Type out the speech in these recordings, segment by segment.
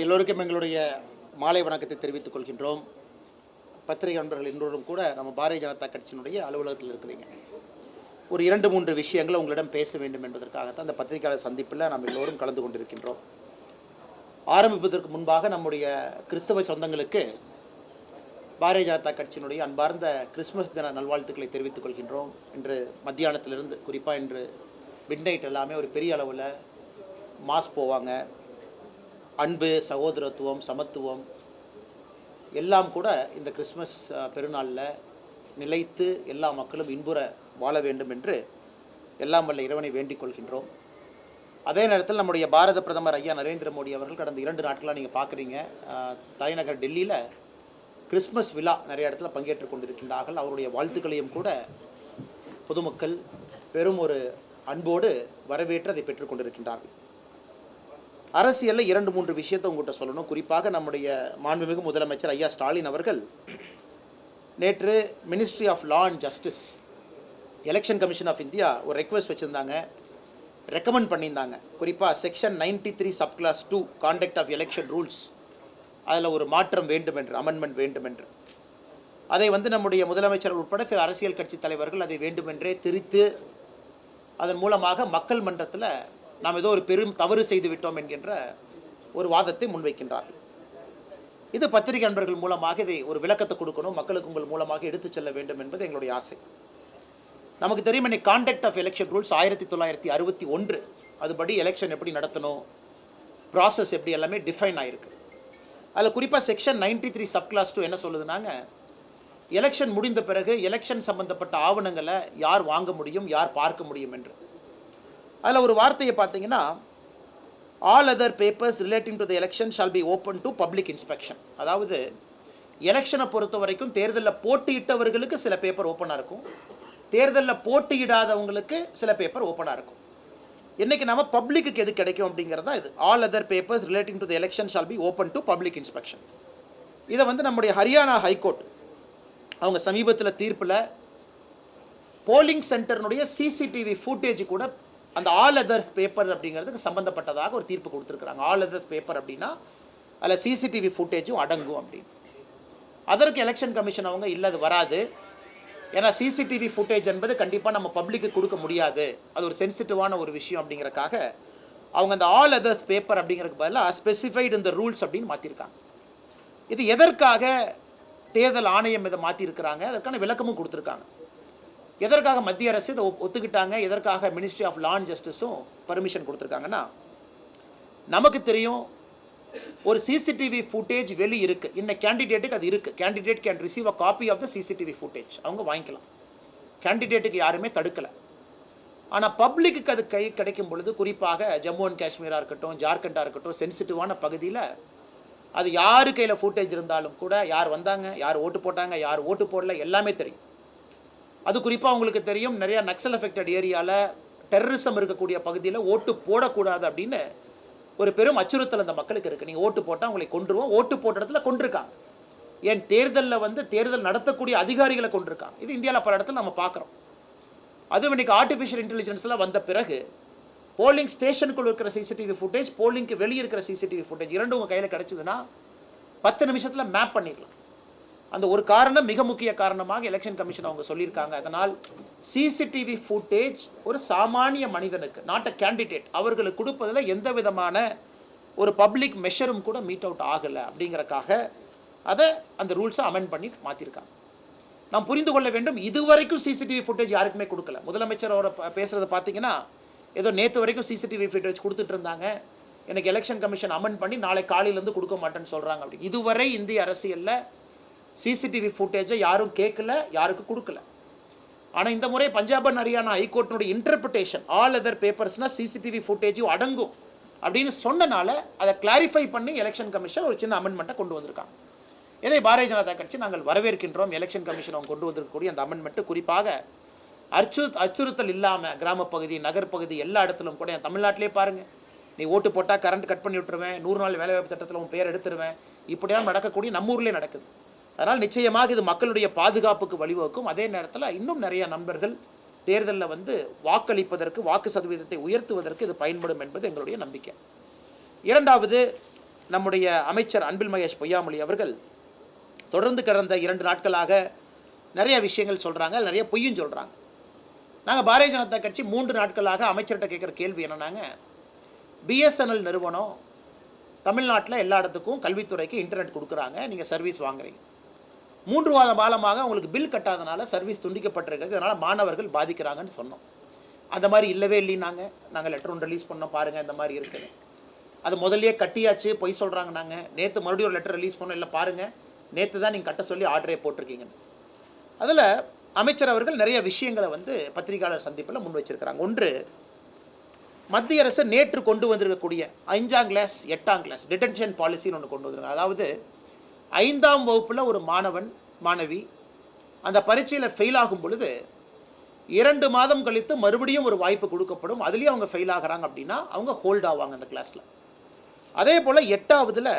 எல்லோருக்கும் எங்களுடைய மாலை வணக்கத்தை தெரிவித்துக் கொள்கின்றோம். பத்திரிகை நண்பர்கள் எல்லோரும் கூட நம்ம பாரதிய ஜனதா கட்சியினுடைய அலுவலகத்தில் இருக்கிறீங்க. ஒரு 2-3 விஷயங்களை உங்களிடம் பேச வேண்டும் என்பதற்காகத்தான் அந்த பத்திரிகையாளர் சந்திப்பில் நாம் எல்லோரும் கலந்து கொண்டிருக்கின்றோம். ஆரம்பிப்பதற்கு முன்பாக நம்முடைய கிறிஸ்தவ சொந்தங்களுக்கு பாரதிய ஜனதா கட்சியினுடைய அன்பார்ந்த கிறிஸ்மஸ் தின நல்வாழ்த்துக்களை தெரிவித்துக் கொள்கின்றோம். இன்று மத்தியானத்திலிருந்து குறிப்பாக இன்று மிட்நைட் எல்லாமே ஒரு பெரிய அளவில் மாஸ் போவாங்க. அன்பு, சகோதரத்துவம், சமத்துவம் எல்லாம் கூட இந்த கிறிஸ்மஸ் பெருநாளில் நிலைத்து எல்லா மக்களும் இன்புற வாழ வேண்டும் என்று எல்லாம் வல்ல இறைவனை வேண்டிக் கொள்கின்றோம். அதே நேரத்தில் நம்முடைய பாரத பிரதமர் ஐயா நரேந்திர மோடி அவர்கள் கடந்த 2 நாட்களாக நீங்கள் பார்க்குறீங்க, தலைநகர் டெல்லியில் கிறிஸ்மஸ் விழா நிறைய இடத்துல பங்கேற்று கொண்டிருக்கின்றார்கள். அவருடைய வாழ்த்துக்களையும் கூட பொதுமக்கள் பெரும் ஒரு அன்போடு வரவேற்று அதை பெற்றுக்கொண்டிருக்கின்றார்கள். அரசியலில் 2-3 விஷயத்தை உங்கள்கிட்ட சொல்லணும். குறிப்பாக நம்முடைய மாண்புமிகு முதலமைச்சர் ஐயா ஸ்டாலின் அவர்கள் நேற்று ministry of law and justice, election commission of India ஒரு ரெக்வெஸ்ட் வச்சுருந்தாங்க, ரெக்கமெண்ட் பண்ணியிருந்தாங்க. குறிப்பாக section 93 subclause 2 conduct of election rules, அதில் ஒரு மாற்றம் வேண்டும் என்று, அமெண்ட்மெண்ட் வேண்டும் என்று. அதை நம்முடைய முதலமைச்சர் உட்பட சில அரசியல் கட்சி தலைவர்கள் அதை வேண்டுமென்றே திரித்து அதன் மூலமாக மக்கள் மன்றத்தில் நாம் ஏதோ ஒரு பெரும் தவறு செய்து விட்டோம் என்கின்ற ஒரு வாதத்தை முன்வைக்கின்றார்கள். இது பத்திரிகை நண்பர்கள் மூலமாக இதை ஒரு விளக்கத்தை கொடுக்கணும், மக்களுக்கு உங்கள் மூலமாக எடுத்துச் செல்ல வேண்டும் என்பது எங்களுடைய ஆசை. நமக்கு தெரியும், இன்னைக்கு கான்டக்ட் ஆஃப் எலெக்ஷன் ரூல்ஸ் 1961 அதுபடி எலெக்ஷன் எப்படி நடத்தணும், ப்ராசஸ் எப்படி எல்லாமே டிஃபைன் ஆகிருக்கு. அதில் குறிப்பாக செக்ஷன் 93 சப்கிளாஸ் 2 என்ன சொல்லுதுனாங்க, எலெக்ஷன் முடிந்த பிறகு எலெக்ஷன் சம்பந்தப்பட்ட ஆவணங்களை யார் வாங்க முடியும், யார் பார்க்க முடியும் என்று. அதில் ஒரு வார்த்தையை பார்த்தீங்கன்னா, all other papers relating to the election shall be open to public inspection. அதாவது எலெக்ஷனை பொறுத்த வரைக்கும் தேர்தலில் போட்டியிட்டவர்களுக்கு சில பேப்பர் ஓப்பனாக இருக்கும், தேர்தலில் போட்டியிடாதவங்களுக்கு சில பேப்பர் ஓப்பனாக இருக்கும். இன்றைக்கி நம்ம பப்ளிக்கு எது கிடைக்கும் அப்படிங்கிறது தான் இது. All other papers relating to the election shall be open to public inspection. இதை நம்முடைய ஹரியானா ஹைகோர்ட் அவங்க சமீபத்தில் தீர்ப்பில் போலிங் சென்டர்னுடைய சிசிடிவி ஃபுட்டேஜ் கூட அந்த ஆல் அதர்ஸ் பேப்பர் அப்படிங்கிறதுக்கு சம்மந்தப்பட்டதாக ஒரு தீர்ப்பு கொடுத்துருக்குறாங்க. ஆல் அதர்ஸ் பேப்பர் அப்படின்னா அதில் சிசிடிவி ஃபுட்டேஜும் அடங்கும் அப்படின்னு. அதற்கு எலெக்ஷன் கமிஷன் அவங்க இல்லை, அது வராது, ஏன்னா சிசிடிவி ஃபுட்டேஜ் என்பது கண்டிப்பாக நம்ம பப்ளிக்கு கொடுக்க முடியாது, அது ஒரு சென்சிட்டிவான ஒரு விஷயம் அப்படிங்கிறக்காக அவங்க அந்த ஆல் அதர்ஸ் பேப்பர் அப்படிங்கிறதுக்கு பதிலாக ஸ்பெசிஃபைடு இந்த ரூல்ஸ் அப்படின்னு மாற்றிருக்காங்க. இது எதற்காக தேர்தல் ஆணையம் இதை மாற்றிருக்கிறாங்க, அதற்கான விளக்கமும் கொடுத்துருக்காங்க. எதற்காக மத்திய அரசு இதை ஒத்துக்கிட்டாங்க, எதற்காக மினிஸ்ட்ரி ஆஃப் லா அண்ட் ஜஸ்டிஸும் பர்மிஷன் கொடுத்துருக்காங்கன்னா, நமக்கு தெரியும் ஒரு சிசிடிவி ஃபுட்டேஜ் இருக்குது, இன்னும் கேண்டிடேட்டுக்கு அது இருக்குது, candidate can receive a copy of the CCTV footage, அவங்க வாங்கிக்கலாம், கேண்டிடேட்டுக்கு யாருமே தடுக்கலை. ஆனால் பப்ளிக்கு அது கிடைக்கும் பொழுது, குறிப்பாக ஜம்மு அண்ட் காஷ்மீராக இருக்கட்டும், ஜார்க்கண்டாக இருக்கட்டும், சென்சிட்டிவான பகுதியில் அது யார் கையில் ஃபுட்டேஜ் இருந்தாலும் கூட யார் வந்தாங்க, யார் ஓட்டு போட்டாங்க, யார் ஓட்டு போடல எல்லாமே தெரியும். அது குறிப்பாக உங்களுக்கு தெரியும், நிறையா நக்சல் அஃபெக்டட் ஏரியாவில் டெரரிசம் இருக்கக்கூடிய பகுதியில் ஓட்டு போடக்கூடாது அப்படின்னு ஒரு பெரும் அச்சுறுத்தல் அந்த மக்களுக்கு இருக்குது. நீங்கள் ஓட்டு போட்டால் உங்களை கொன்றுவோம், ஓட்டு போட்ட இடத்துல கொண்டிருக்காங்க. ஏன் தேர்தலில் தேர்தல் நடத்தக்கூடிய அதிகாரிகளை கொண்டிருக்காங்க. இது இந்தியாவில் பல இடத்துல நம்ம பார்க்குறோம். அதுவும் இன்றைக்கி ஆர்டிஃபிஷியல் இன்டெலிஜென்ஸில் வந்த பிறகு போலிங் ஸ்டேஷனுக்குள் இருக்கிற சிசிடிவி ஃபுட்டேஜ், போலிங்க்கு வெளியே இருக்கிற சிசிடிவி ஃபுட்டேஜ் இரண்டும் உங்கள் கையில் கிடச்சிதுன்னா 10 நிமிஷத்தில் மேப் பண்ணிடலாம். அந்த ஒரு காரணம், மிக முக்கிய காரணமாக எலெக்ஷன் கமிஷன் அவங்க சொல்லியிருக்காங்க. அதனால் சிசிடிவி ஃபுட்டேஜ் ஒரு சாமானிய மனிதனுக்கு, நாட் அ கேண்டிடேட், அவர்களுக்கு கொடுப்பதில் எந்த விதமான ஒரு பப்ளிக் மெஷரும் கூட மீட் அவுட் ஆகலை அப்படிங்கிறக்காக அதை அந்த ரூல்ஸை அமெண்ட் பண்ணி மாற்றிருக்காங்க. நாம் புரிந்து கொள்ள வேண்டும், இதுவரைக்கும் சிசிடிவி ஃபுட்டேஜ் யாருக்குமே கொடுக்கல. முதலமைச்சர் அவரை பேசுகிறத பார்த்தீங்கன்னா, ஏதோ நேற்று வரைக்கும் சிசிடிவி ஃபுட்டேஜ் கொடுத்துட்டு இருந்தாங்க, எனக்கு எலெக்ஷன் கமிஷன் அமெண்ட் பண்ணி நாளை காலையிலேருந்து கொடுக்க மாட்டேன்னு சொல்கிறாங்க. அப்படி இதுவரை இந்திய அரசியலில் சிசிடிவி ஃபுட்டேஜை யாரும் கேட்கல, யாருக்கும் கொடுக்கல. ஆனால் இந்த முறை பஞ்சாப் அண்ட் ஹரியானா ஹைகோர்ட்டினுடைய இன்டர்பிரிட்டேஷன், ஆல் அதர் பேப்பர்ஸ்னால் சிசிடிவி ஃபுட்டேஜும் அடங்கும் அப்படின்னு சொன்னனால அதை கிளாரிஃபை பண்ணி எலெக்ஷன் கமிஷன் ஒரு சின்ன அமெண்ட்மெண்ட்டை கொண்டு வந்திருக்காங்க. இதை பாரதிய ஜனதா கட்சி நாங்கள் வரவேற்கின்றோம். எலெக்ஷன் கமிஷன் அவங்க கொண்டு வந்திருக்கக்கூடிய அந்த அமெண்ட்மெண்ட்டு குறிப்பாக அச்சுறுத்தல் இல்லாமல் கிராமப்பகுதி, நகர்ப்பகுதி எல்லா இடத்துலும் கூட, தமிழ்நாட்டிலே பாருங்கள், நீ ஓட்டு போட்டால் கரண்ட் கட் பண்ணி விட்டுருவேன், 100 நாள் வேலைவாய்ப்பு திட்டத்தில் உன் பேர் எடுத்துருவேன், இப்படியெல்லாம் நடக்கக்கூடிய நம்ம ஊர்லேயே நடக்குது. அதனால் நிச்சயமாக இது மக்களுடைய பாதுகாப்புக்கு வழிவகுக்கும். அதே நேரத்தில் இன்னும் நிறைய நண்பர்கள் தேர்தலில் வாக்களிப்பதற்கு, வாக்கு சதவீதத்தை உயர்த்துவதற்கு இது பயன்படும் என்பது எங்களுடைய நம்பிக்கை. இரண்டாவது, நம்முடைய அமைச்சர் அன்பில் மகேஷ் பொய்யாமொழி அவர்கள் தொடர்ந்து கடந்த 2 நாட்களாக நிறைய விஷயங்கள் சொல்கிறாங்க, நிறைய பொய்யும் சொல்கிறாங்க. நாங்கள் பாரதிய ஜனதா கட்சி 3 நாட்களாக அமைச்சர்கிட்ட கேட்குற கேள்வி என்னன்னாங்க, பிஎஸ்என்எல் நிறுவனம் தமிழ்நாட்டில் எல்லா இடத்துக்கும் கல்வித்துறைக்கு இன்டர்நெட் கொடுக்குறாங்க, நீங்கள் சர்வீஸ் வாங்குறீங்க. 3 மாத காலமாக உங்களுக்கு பில் கட்டாதனால சர்வீஸ் துண்டிக்கப்பட்டிருக்கிறது, அதனால் மாணவர்கள் பாதிக்கிறாங்கன்னு சொன்னோம். அந்த மாதிரி இல்லவே இல்லைன்னாங்க. நாங்கள் லெட்டர் ஒன்று ரிலீஸ் பண்ணோம், பாருங்கள் இந்த மாதிரி இருக்குது. அது முதல்லையே கட்டியாச்சு, பொய் சொல்கிறாங்க. நாங்கள் நேற்று மறுபடியும் ஒரு லெட்டர் ரிலீஸ் பண்ணோம், இல்லை பாருங்கள் நேற்று தான் நீங்கள் கட்ட சொல்லி ஆர்டரே போட்டிருக்கீங்கன்னு. அதில் அமைச்சர் அவர்கள் நிறைய விஷயங்களை பத்திரிகையாளர் சந்திப்பில் முன் வச்சிருக்கிறாங்க. ஒன்று, மத்திய அரசு நேற்று கொண்டு வந்திருக்கக்கூடிய 5ஆம் கிளாஸ் 8ஆம் கிளாஸ் டிடென்ஷன் பாலிசின்னு ஒன்று கொண்டு வந்திருக்காங்க. அதாவது 5ஆம் வகுப்பில் ஒரு மாணவன் மாணவி அந்த பரீட்சையில் ஃபெயில் ஆகும் பொழுது 2 மாதம் கழித்து மறுபடியும் ஒரு வாய்ப்பு கொடுக்கப்படும். அதுலேயும் அவங்க ஃபெயில் ஆகிறாங்க அப்படின்னா அவங்க ஹோல்ட் ஆவாங்க அந்த கிளாஸில். அதே போல் 8ஆவதில்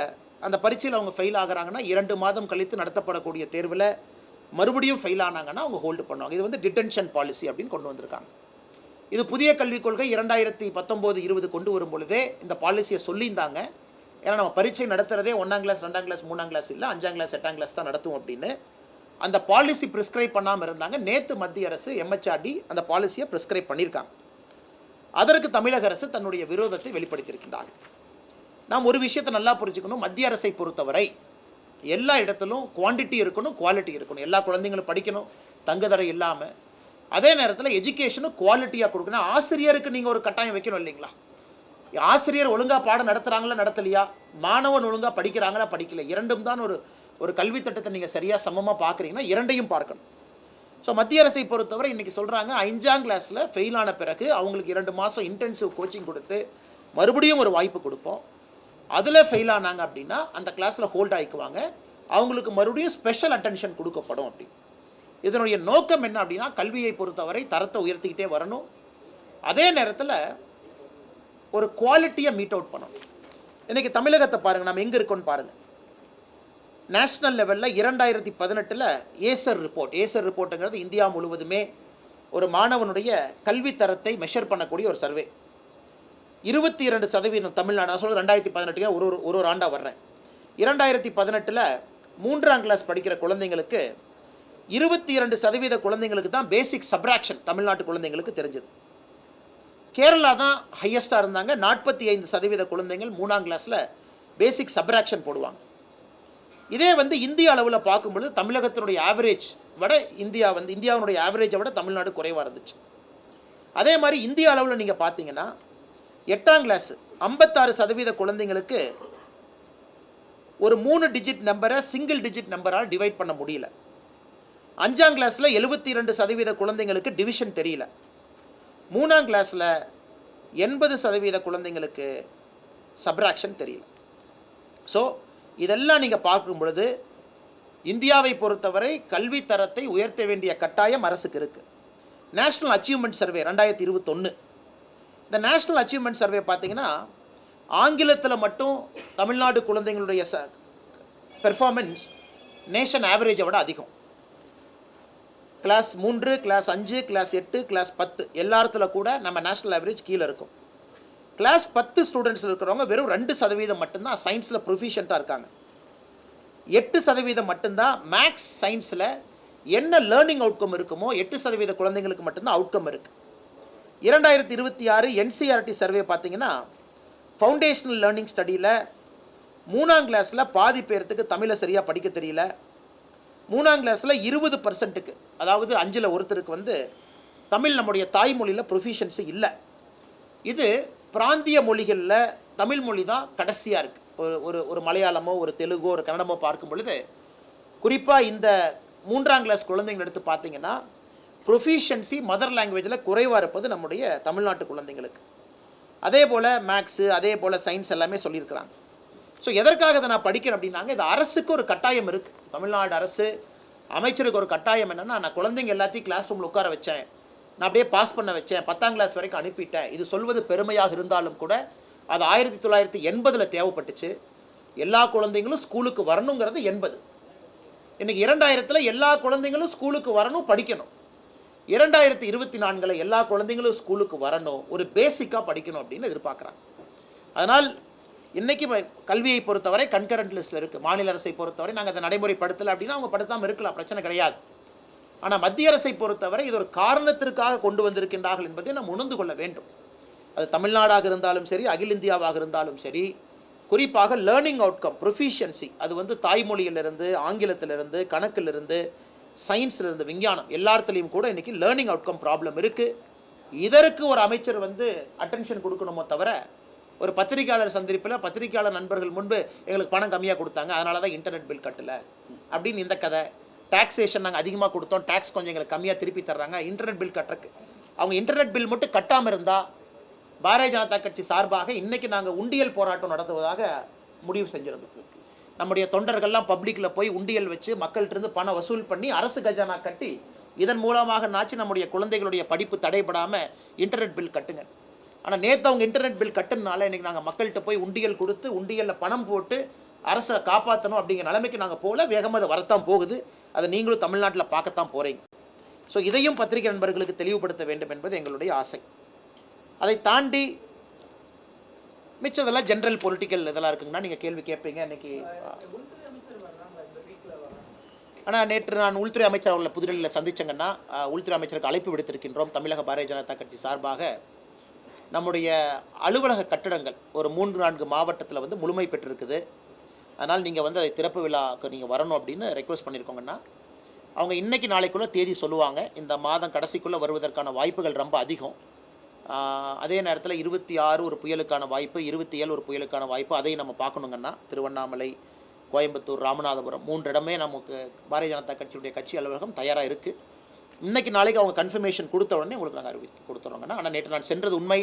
அந்த பரீட்சையில் அவங்க ஃபெயில் ஆகிறாங்கன்னா 2 மாதம் கழித்து நடத்தப்படக்கூடிய தேர்வில் மறுபடியும் ஃபெயில் ஆனாங்கன்னா அவங்க ஹோல்டு பண்ணுவாங்க. இது டிடென்ஷன் பாலிசி அப்படின்னு கொண்டு வந்திருக்காங்க. இது புதிய கல்விக் கொள்கை 2019-20 கொண்டு வரும் பொழுதே இந்த பாலிசியை சொல்லியிருந்தாங்க. ஏன்னா நம்ம பரீட்சை நடத்துகிறதே 1ஆம் கிளாஸ் 2ஆம் கிளாஸ் 3ஆம் கிளாஸ் இல்லை, 5ஆம் கிளாஸ் 8ஆம் கிளாஸ் தான் நடத்தும் அப்படின்னு அந்த பாலிசி ப்ரிஸ்கிரைப் பண்ணாமல் இருந்தாங்க. நேற்று மத்திய அரசு MHRD அந்த பாலிசியை ப்ரிஸ்கிரைப் பண்ணியிருக்காங்க. அதற்கு தமிழக அரசு தன்னுடைய விரோதத்தை வெளிப்படுத்தியிருக்கின்றாங்க. நாம் ஒரு விஷயத்தை நல்லா புரிஞ்சுக்கணும், மத்திய அரசை பொறுத்தவரை எல்லா இடத்திலும் குவான்டிட்டி இருக்கணும், குவாலிட்டி இருக்கணும். எல்லா குழந்தைங்களும் படிக்கணும் தங்குதடை இல்லாமல். அதே நேரத்தில் எஜுகேஷனும் குவாலிட்டியாக கொடுக்கணும். ஆசிரியருக்கு நீங்கள் ஒரு கட்டாயம் வைக்கணும் இல்லைங்களா? ஆசிரியர் ஒழுங்காக பாடம் நடத்துகிறாங்களா நடத்தலையா, மாணவன் ஒழுங்காக படிக்கிறாங்களா படிக்கல, இரண்டும் தான் ஒரு கல்வி திட்டத்தை நீங்கள் சரியாக சமமாக பார்க்குறீங்கன்னா இரண்டையும் பார்க்கணும். ஸோ மத்திய அரசை பொறுத்தவரை இன்றைக்கி சொல்கிறாங்க 5ஆம் கிளாஸில் ஃபெயில் ஆன பிறகு அவங்களுக்கு 2 மாதம் இன்டென்சிவ் கோச்சிங் கொடுத்து மறுபடியும் ஒரு வாய்ப்பு கொடுப்போம். அதில் ஃபெயில் ஆனாங்க அப்படின்னா அந்த கிளாஸில் ஹோல்ட் ஆகிக்குவாங்க, அவங்களுக்கு மறுபடியும் ஸ்பெஷல் அட்டென்ஷன் கொடுக்கப்படும் அப்படி. இதனுடைய நோக்கம் என்ன அப்படின்னா கல்வியை பொறுத்தவரை தரத்தை உயர்த்திக்கிட்டே வரணும், அதே நேரத்தில் ஒரு குவாலிட்டியை மீட் அவுட் பண்ணணும். இன்றைக்கி தமிழகத்தை பாருங்கள், நம்ம எங்கே இருக்கோன்னு பாருங்கள். நேஷ்னல் லெவலில் 2018 ஏசர் ரிப்போர்ட்டுங்கிறது இந்தியா முழுவதுமே ஒரு மாணவனுடைய கல்வித்தரத்தை மெஷர் பண்ணக்கூடிய ஒரு சர்வே. 22% தமிழ்நாடு, நான் சொல்கிறது 2018 ஒரு ஆண்டாக வர்றேன். 2018 3ஆம் கிளாஸ் படிக்கிற குழந்தைங்களுக்கு 22% குழந்தைங்களுக்கு தான் பேசிக் சப்ராக்ஷன் தமிழ்நாட்டு குழந்தைங்களுக்கு தெரிஞ்சது. கேரளா தான் ஹையஸ்ட்டாக இருந்தாங்க, 45% குழந்தைகள் 3ஆம் கிளாஸில் பேசிக் சப்ராக்ஷன் போடுவாங்க. இதே இந்திய அளவில் பார்க்கும்பொழுது தமிழகத்தினுடைய ஆவரேஜ் விட இந்தியாவுடைய ஆவரேஜை விட தமிழ்நாடு குறைவாக இருந்துச்சு. அதே மாதிரி இந்திய அளவில் நீங்கள் பார்த்தீங்கன்னா 8ஆம் கிளாஸ் 56% குழந்தைங்களுக்கு ஒரு 3 டிஜிட் நம்பரை சிங்கிள் டிஜிட் நம்பரால் டிவைட் பண்ண முடியல. 5ஆம் கிளாஸில் 72% குழந்தைங்களுக்கு டிவிஷன் தெரியல. 3ஆம் கிளாஸில் 80% குழந்தைங்களுக்கு சப்ராக்ஷன் தெரியல. ஸோ இதெல்லாம் நீங்கள் பார்க்கும் பொழுது இந்தியாவை பொறுத்தவரை கல்வி தரத்தை உயர்த்த வேண்டிய கட்டாயம் அரசுக்கு இருக்குது. நேஷ்னல் அச்சீவ்மெண்ட் சர்வே 2021, இந்த நேஷ்னல் அச்சீவ்மெண்ட் சர்வே பார்த்தீங்கன்னா ஆங்கிலத்தில் மட்டும் தமிழ்நாடு குழந்தைங்களுடைய பெர்ஃபார்மன்ஸ் நேஷன் ஆவரேஜை விட அதிகம். கிளாஸ் 3, கிளாஸ் 5, கிளாஸ் 8, கிளாஸ் 10 எல்லாத்துல கூட நம்ம நேஷ்னல் ஆவரேஜ் கீழே இருக்கும். கிளாஸ் 10 ஸ்டூடெண்ட்ஸில் இருக்கிறவங்க வெறும் 2% மட்டும்தான் சயின்ஸில் ப்ரொஃபிஷியண்ட்டாக இருக்காங்க. 8% மட்டும்தான் மேக்ஸ் சயின்ஸில் என்ன லேர்னிங் அவுட்கம் இருக்குமோ 8% குழந்தைங்களுக்கு மட்டும்தான் அவுட்கம் இருக்குது. 2026 NCERT சர்வே பார்த்தீங்கன்னா ஃபவுண்டேஷனல் லேர்னிங் ஸ்டடியில் 3ஆம் கிளாஸில் பாதி பேர்த்துக்கு தமிழை சரியாக படிக்க தெரியல. 3ஆம் கிளாஸில் 20%, அதாவது 5ல் ஒருத்தருக்கு தமிழ் நம்முடைய தாய்மொழியில் ப்ரொஃபிஷியன்சி இல்லை. இது பிராந்திய மொழிகளில் தமிழ் மொழி தான் கடைசியாக இருக்குது. ஒரு மலையாளமோ ஒரு தெலுங்கோ ஒரு கன்னடமோ பார்க்கும் பொழுது குறிப்பாக இந்த 3ஆம் கிளாஸ் குழந்தைங்க எடுத்து பார்த்தீங்கன்னா ப்ரொஃபிஷியன்சி மதர் லாங்குவேஜில் குறைவாக இருப்பது நம்முடைய தமிழ்நாட்டு குழந்தைங்களுக்கு. அதே போல் மேக்ஸு, அதே போல் சயின்ஸ் எல்லாமே சொல்லியிருக்கிறாங்க. ஸோ எதற்காக இதை நான் படிக்கிறேன் அப்படின்னாங்க, இது அரசுக்கு ஒரு கட்டாயம் இருக்குது. தமிழ்நாடு அரசு அமைச்சருக்கு ஒரு கட்டாயம் என்னென்னா, நான் குழந்தைங்க எல்லாத்தையும் கிளாஸ் ரூமில் உட்கார வச்சேன், நான் அப்படியே பாஸ் பண்ண வச்சேன், 10ஆம் கிளாஸ் வரைக்கும் அனுப்பிட்டேன். இது சொல்வது பெருமையாக இருந்தாலும் கூட அது 1980 தேவைப்பட்டுச்சு. எல்லா குழந்தைங்களும் ஸ்கூலுக்கு வரணுங்கிறது 80. இன்றைக்கி 2000 எல்லா குழந்தைங்களும் ஸ்கூலுக்கு வரணும், படிக்கணும். 2024 எல்லா குழந்தைங்களும் ஸ்கூலுக்கு வரணும், ஒரு பேசிக்காக படிக்கணும் அப்படின்னு எதிர்பார்க்குறாங்க. அதனால் இன்றைக்கி கல்வியை பொறுத்தவரை கன்கரண்ட் லிஸ்ட்டில் இருக்குது. மாநில அரசை பொறுத்தவரை நாங்கள் அதை நடைமுறைப்படுத்தலை அப்படின்னா அவங்க படுத்தாமல் இருக்கலாம், பிரச்சனை கிடையாது. ஆனால் மத்திய அரசை பொறுத்தவரை இது ஒரு காரணத்திற்காக கொண்டு வந்திருக்கின்றார்கள் என்பதை நாம் உணர்ந்து கொள்ள வேண்டும். அது தமிழ்நாடாக இருந்தாலும் சரி, அகில இந்தியாவாக இருந்தாலும் சரி, குறிப்பாக லேர்னிங் அவுட்கம் ப்ரொஃபிஷியன்சி, அது வந்து தாய்மொழியிலிருந்து, ஆங்கிலத்திலிருந்து, கணக்கிலிருந்து, சயின்ஸிலிருந்து, விஞ்ஞானம் எல்லாத்துலேயும் கூட இன்றைக்கி லேர்னிங் அவுட்கம் ப்ராப்ளம் இருக்குது. இதற்கு ஒரு அமைச்சர் வந்து அட்டென்ஷன் கொடுக்கணுமோ தவிர, ஒரு பத்திரிகையாளர் சந்திப்பில் பத்திரிகையாளர் நண்பர்கள் முன்பு எங்களுக்கு பணம் கம்மியாக கொடுத்தாங்க, அதனால தான் இன்டர்நெட் பில் கட்டலை அப்படின்னு இந்த கதை, டாக்ஸேஷன் நாங்கள் அதிகமாக கொடுத்தோம், டேக்ஸ் கொஞ்சம் எங்களுக்கு கம்மியாக திருப்பி தர்றாங்க, இன்டர்நெட் பில் கட்டுறக்கு அவங்க இன்டர்நெட் பில் மட்டும் கட்டாமல் இருந்தால் பாரதிய ஜனதா கட்சி சார்பாக இன்றைக்கி நாங்கள் உண்டியல் போராட்டம் நடத்துவதாக முடிவு செஞ்சுருந்தோம். நம்முடைய தொண்டர்கள்லாம் பப்ளிக்கில் போய் உண்டியல் வச்சு மக்கள்கிட்ட பணம் வசூல் பண்ணி அரசு கஜானா கட்டி இதன் மூலமாக நாச்சு நம்முடைய குழந்தைகளுடைய படிப்பு தடைபடாமல் இன்டர்நெட் பில் கட்டுங்க. ஆனால் நேற்று அவங்க இன்டர்நெட் பில் கட்டுனால இன்றைக்கி நாங்கள் மக்கள்கிட்ட போய் உண்டியல் கொடுத்து உண்டியலில் பணம் போட்டு அரசை காப்பாற்றணும் அப்படிங்கிற நிலைமைக்கு நாங்கள் போகல. வேகமாக அதை வரத்தான் போகுது. அதை நீங்களும் தமிழ்நாட்டில் பார்க்கத்தான் போகிறீங்க. ஸோ இதையும் பத்திரிகை நண்பர்களுக்கு தெளிவுபடுத்த வேண்டும் என்பது எங்களுடைய ஆசை. அதை தாண்டி மிச்சதெல்லாம் ஜென்ரல் பொலிட்டிக்கல் இதெல்லாம் இருக்குங்கன்னா நீங்கள் கேள்வி கேட்பீங்க. இன்றைக்கி ஆனால் நேற்று நான் உள்துறை அமைச்சர் அவர்களை புதுடெல்லியில் சந்தித்தங்கன்னா, உள்துறை அமைச்சருக்கு அழைப்பு விடுத்திருக்கின்றோம். தமிழக பாரதிய ஜனதா கட்சி சார்பாக நம்முடைய அலுவலக கட்டடங்கள் ஒரு 3-4 மாவட்டத்தில் வந்து முழுமை பெற்றிருக்குது. அதனால் நீங்கள் வந்து அதை திறப்பு விழாவுக்கு நீங்கள் வரணும் அப்படின்னு ரெக்வஸ்ட் பண்ணியிருக்கோங்கன்னா, அவங்க இன்றைக்கி நாளைக்குள்ளே தேதி சொல்லுவாங்க. இந்த மாதம் கடைசிக்குள்ளே வருவதற்கான வாய்ப்புகள் ரொம்ப அதிகம். அதே நேரத்தில் 26 ஒரு புயலுக்கான வாய்ப்பு, 27 ஒரு புயலுக்கான வாய்ப்பு, அதையும் நம்ம பார்க்கணுங்கன்னா திருவண்ணாமலை, கோயம்புத்தூர், ராமநாதபுரம் 3 இடமே நமக்கு பாரதிய ஜனதா கட்சியுடைய கட்சி அலுவலகம் தயாராக இருக்குது. இன்றைக்கி நாளைக்கு அவங்க கன்ஃபர்மேஷன் கொடுத்த உடனே உங்களுக்கு நாங்கள் அறிவித்து கொடுத்துறோங்கன்னா. ஆனால் நேற்று நான் சென்றது உண்மை,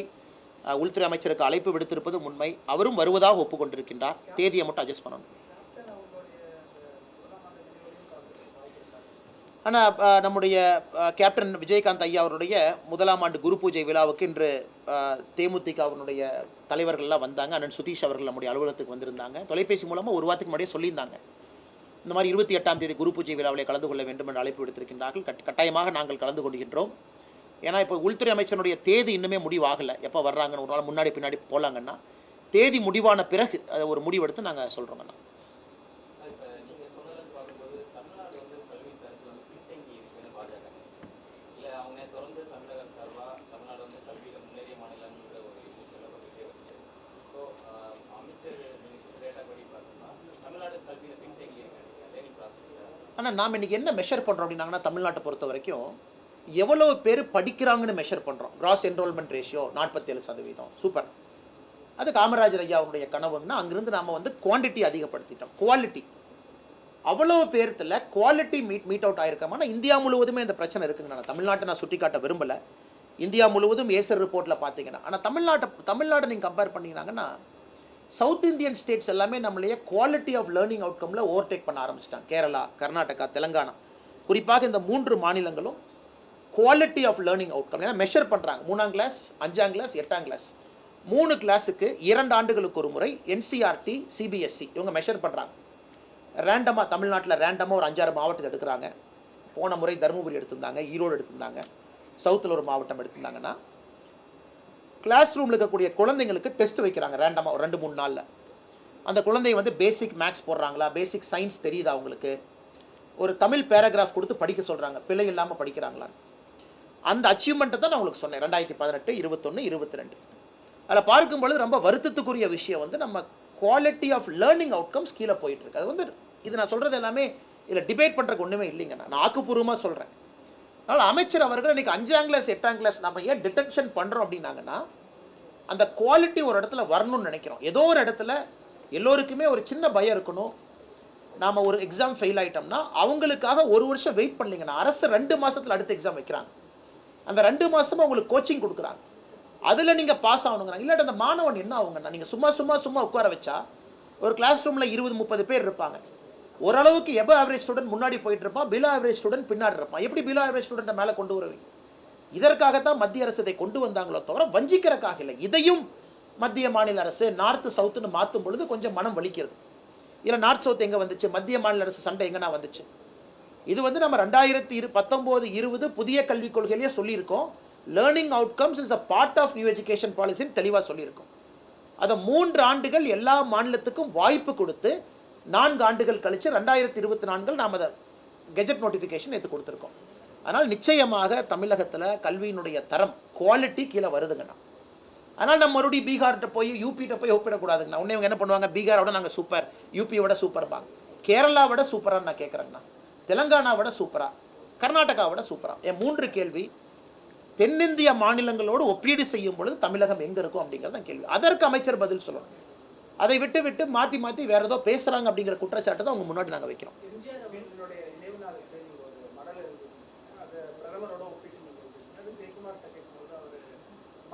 உள்துறை அமைச்சருக்கு அழைப்பு விடுத்திருப்பது உண்மை, அவரும் வருவதாக ஒப்புக்கொண்டிருக்கின்றார். தேதியை மட்டும் அட்ஜஸ்ட் பண்ணணும். ஆனால் நம்முடைய கேப்டன் விஜயகாந்த் ஐயா அவருடைய 1ஆம் ஆண்டு குரு பூஜை விழாவுக்கு இன்று தேமுதிகவினுடைய தலைவர்கள்லாம் வந்தாங்க. அண்ணன் சுதீஷ் அவர்கள் நம்முடைய அலுவலகத்துக்கு வந்திருந்தாங்க. தொலைபேசி மூலமாக ஒரு வாரத்துக்கு முன்னாடியே சொல்லியிருந்தாங்க, இந்த மாதிரி 28ஆம் தேதி குரு பூஜை விழாவிலே கலந்து கொள்ள வேண்டும் என்று அழைப்பு விடுத்திருக்கின்றார்கள். கட்டாயமாக நாங்கள் கலந்து கொள்கின்றோம். ஏன்னா இப்போ உள்துறை அமைச்சருடைய தேதி இன்னுமே முடிவாகலை. எப்போ வர்றாங்கன்னு ஒரு நாள் முன்னாடி பின்னாடி போகலாங்கன்னா, தேதி முடிவான பிறகு அதை ஒரு முடிவெடுத்து நாங்கள் சொல்கிறோங்கண்ணா. ஆனால் நாம் இன்றைக்கி என்ன மெஷர் பண்ணுறோம் அப்படின்னாங்கன்னா, தமிழ்நாட்டை பொறுத்த வரைக்கும் எவ்வளோ பேர் படிக்கிறாங்கன்னு மெஷர் பண்ணுறோம். Cross enrolment ratio 47%. சூப்பர். அது காமராஜர் ஐயா அவருடைய கனவுன்னா, அங்கிருந்து நாம் வந்து குவான்டிட்டி அதிகப்படுத்திட்டோம். குவாலிட்டி அவ்வளோ பேர்த்தில் குவாலிட்டி மீட் அவுட் ஆகிருக்காமல் இந்தியா முழுவதுமே இந்த பிரச்சனை இருக்குங்க. நான் தமிழ்நாட்டை நான் சுட்டி காட்ட விரும்பலை. இந்தியா முழுவதும் ஏசர் ரிப்போர்ட்டில் பார்த்தீங்கன்னா, ஆனால் தமிழ்நாட்டை நீங்கள் கம்பேர் பண்ணிங்கன்னாங்கன்னா, சவுத் இந்தியன் ஸ்டேட்ஸ் எல்லாமே நம்மளையே குவாலிட்டி ஆஃப் லேர்னிங் அவுட்கமில் ஓவர்டேக் பண்ண ஆரம்பிச்சிட்டாங்க. கேரளா, கர்நாடகா, தெலங்கானா, குறிப்பாக இந்த 3 மாநிலங்களும் குவாலிட்டி ஆஃப் லேர்னிங் அவுட்கம் ஏன்னா மெஷர் பண்ணுறாங்க. 3ஆம் கிளாஸ், 5ஆம் கிளாஸ், 8ஆம் கிளாஸ் 3 கிளாஸுக்கு 2 ஆண்டுகளுக்கு ஒரு முறை என்சிஆர்டி, சிபிஎஸ்சி இவங்க மெஷர் பண்ணுறாங்க. ரேண்டமாக தமிழ்நாட்டில் ரேண்டமாக ஒரு 5-6 மாவட்டத்தை எடுக்கிறாங்க. போன முறை தருமபுரி எடுத்திருந்தாங்க, ஈரோடு எடுத்திருந்தாங்க, சவுத்தில் ஒரு மாவட்டம் எடுத்திருந்தாங்கன்னா, கிளாஸ் ரூமில் இருக்கக்கூடிய குழந்தைங்களுக்கு டெஸ்ட் வைக்கிறாங்க ரேண்டமாக ஒரு 2-3 நாளில். அந்த குழந்தை வந்து பேசிக் மேக்ஸ் போடுறாங்களா, பேசிக் சயின்ஸ் தெரியுதா அவங்களுக்கு, ஒரு தமிழ் பேராகிராஃப் கொடுத்து படிக்க சொல்கிறாங்க, பிழை இல்லாமல் படிக்கிறாங்களான்னு. அந்த அச்சீவ்மெண்ட்டை தான் நான் உங்களுக்கு சொன்னேன் 2018, 21, 22. அதில் பார்க்கும்பொழுது ரொம்ப வருத்தத்துக்குரிய விஷயம் வந்து நம்ம குவாலிட்டி ஆஃப் லேர்னிங் அவுட்கம்ஸ் கீழே போயிட்டுருக்கு. அது வந்து இது நான் சொல்கிறது எல்லாமே இதில் டிபேட் பண்ணுறதுக்கு ஒன்றுமே இல்லைங்க. நான் ஆக்கப்பூர்வமாக சொல்கிறேன். அதனால் அமைச்சர் அவர்கள் இன்றைக்கி 5ஆம் கிளாஸ், 8ஆம் கிளாஸ் நம்ம ஏன் டிடென்ஷன் பண்ணுறோம் அப்படின்னாங்கன்னா, அந்த குவாலிட்டி ஒரு இடத்துல வரணும்னு நினைக்கிறோம். ஏதோ ஒரு இடத்துல எல்லோருக்குமே ஒரு சின்ன பயம் இருக்கணும். நாம் ஒரு எக்ஸாம் ஃபெயில் ஆகிட்டோம்னா அவங்களுக்காக 1 வருஷம் வெயிட் பண்ணலிங்கன்னா, அரசு 2 மாதத்தில் அடுத்த எக்ஸாம் வைக்கிறாங்க. அந்த 2 மாதமும் அவங்களுக்கு கோச்சிங் கொடுக்குறாங்க. அதில் நீங்கள் பாஸ் ஆகணுங்கிறாங்க. இல்லாட்டி அந்த மாணவன் என்ன ஆகுங்கன்னா, நீங்கள் சும்மா உட்கார வச்சா ஒரு கிளாஸ் ரூமில் 20-30 பேர் இருப்பாங்க. ஓரளவுக்கு எபோ ஆவரேஜ் ஸ்டூடெண்ட் முன்னாடி போயிட்டு இருப்பான், பிலோ ஆவரேஜ் ஸ்டூடெண்ட் பின்னாடி இருப்பான். எப்படி பிலோ ஆவரேஜ் ஸ்டூடெண்ட்டை மேலே கொண்டு வருவீங்க? இதற்காகத்தான் மத்திய அரசு இதை கொண்டு வந்தாங்களோ தவிர வஞ்சிக்கிறதுக்காக இல்லை. இதையும் மத்திய மாநில அரசு நார்த்து சவுத்துன்னு மாற்றும் பொழுது கொஞ்சம் மனம் வலிக்கிறது. இல்லை நார்த் சவுத் எங்கே வந்துச்சு, மத்திய மாநில அரசு சண்டை எங்கன்னா வந்துச்சு. இது வந்து நம்ம 2019-20 புதிய கல்விக் கொள்கையிலேயே சொல்லியிருக்கோம். Learning outcomes is a part of new education பாலிசின்னு தெளிவாக சொல்லியிருக்கோம். அதை 3 ஆண்டுகள் எல்லா மாநிலத்துக்கும் வாய்ப்பு கொடுத்து 4 ஆண்டுகள் கழித்து 2024 நாம் அதை கெஜெட் நோட்டிஃபிகேஷன் எடுத்து கொடுத்துருக்கோம். அதனால் நிச்சயமாக தமிழகத்தில் கல்வியினுடைய தரம் குவாலிட்டி கீழே வருதுங்கண்ணா. அதனால் நம்ம மறுபடியும் பீகார்கிட்ட போய் யூபிகிட்ட போய் ஒப்பிடக்கூடாதுங்கண்ணா. உடனே இவங்க என்ன பண்ணுவாங்க, பீகாரோட நாங்கள் சூப்பர், யூபியோட சூப்பர்பாங்க. கேரளாவோட சூப்பரான்னு நான் கேட்குறேங்கண்ணா. தெலுங்கானாவோட சூப்பரா, கர்நாடகாவோட சூப்பரா? என் 3 கேள்வி. தென்னிந்திய மாநிலங்களோடு ஒப்பீடு செய்யும் பொழுது தமிழகம் எங்கே இருக்கும் அப்படிங்கிறது தான் கேள்வி. அதற்கு அமைச்சர் பதில் சொல்லணும். அதை விட்டு மாற்றி வேறு ஏதோ பேசுகிறாங்க அப்படிங்கிற குற்றச்சாட்டு தான் அவங்க முன்னாடி நாங்கள் வைக்கிறோம்.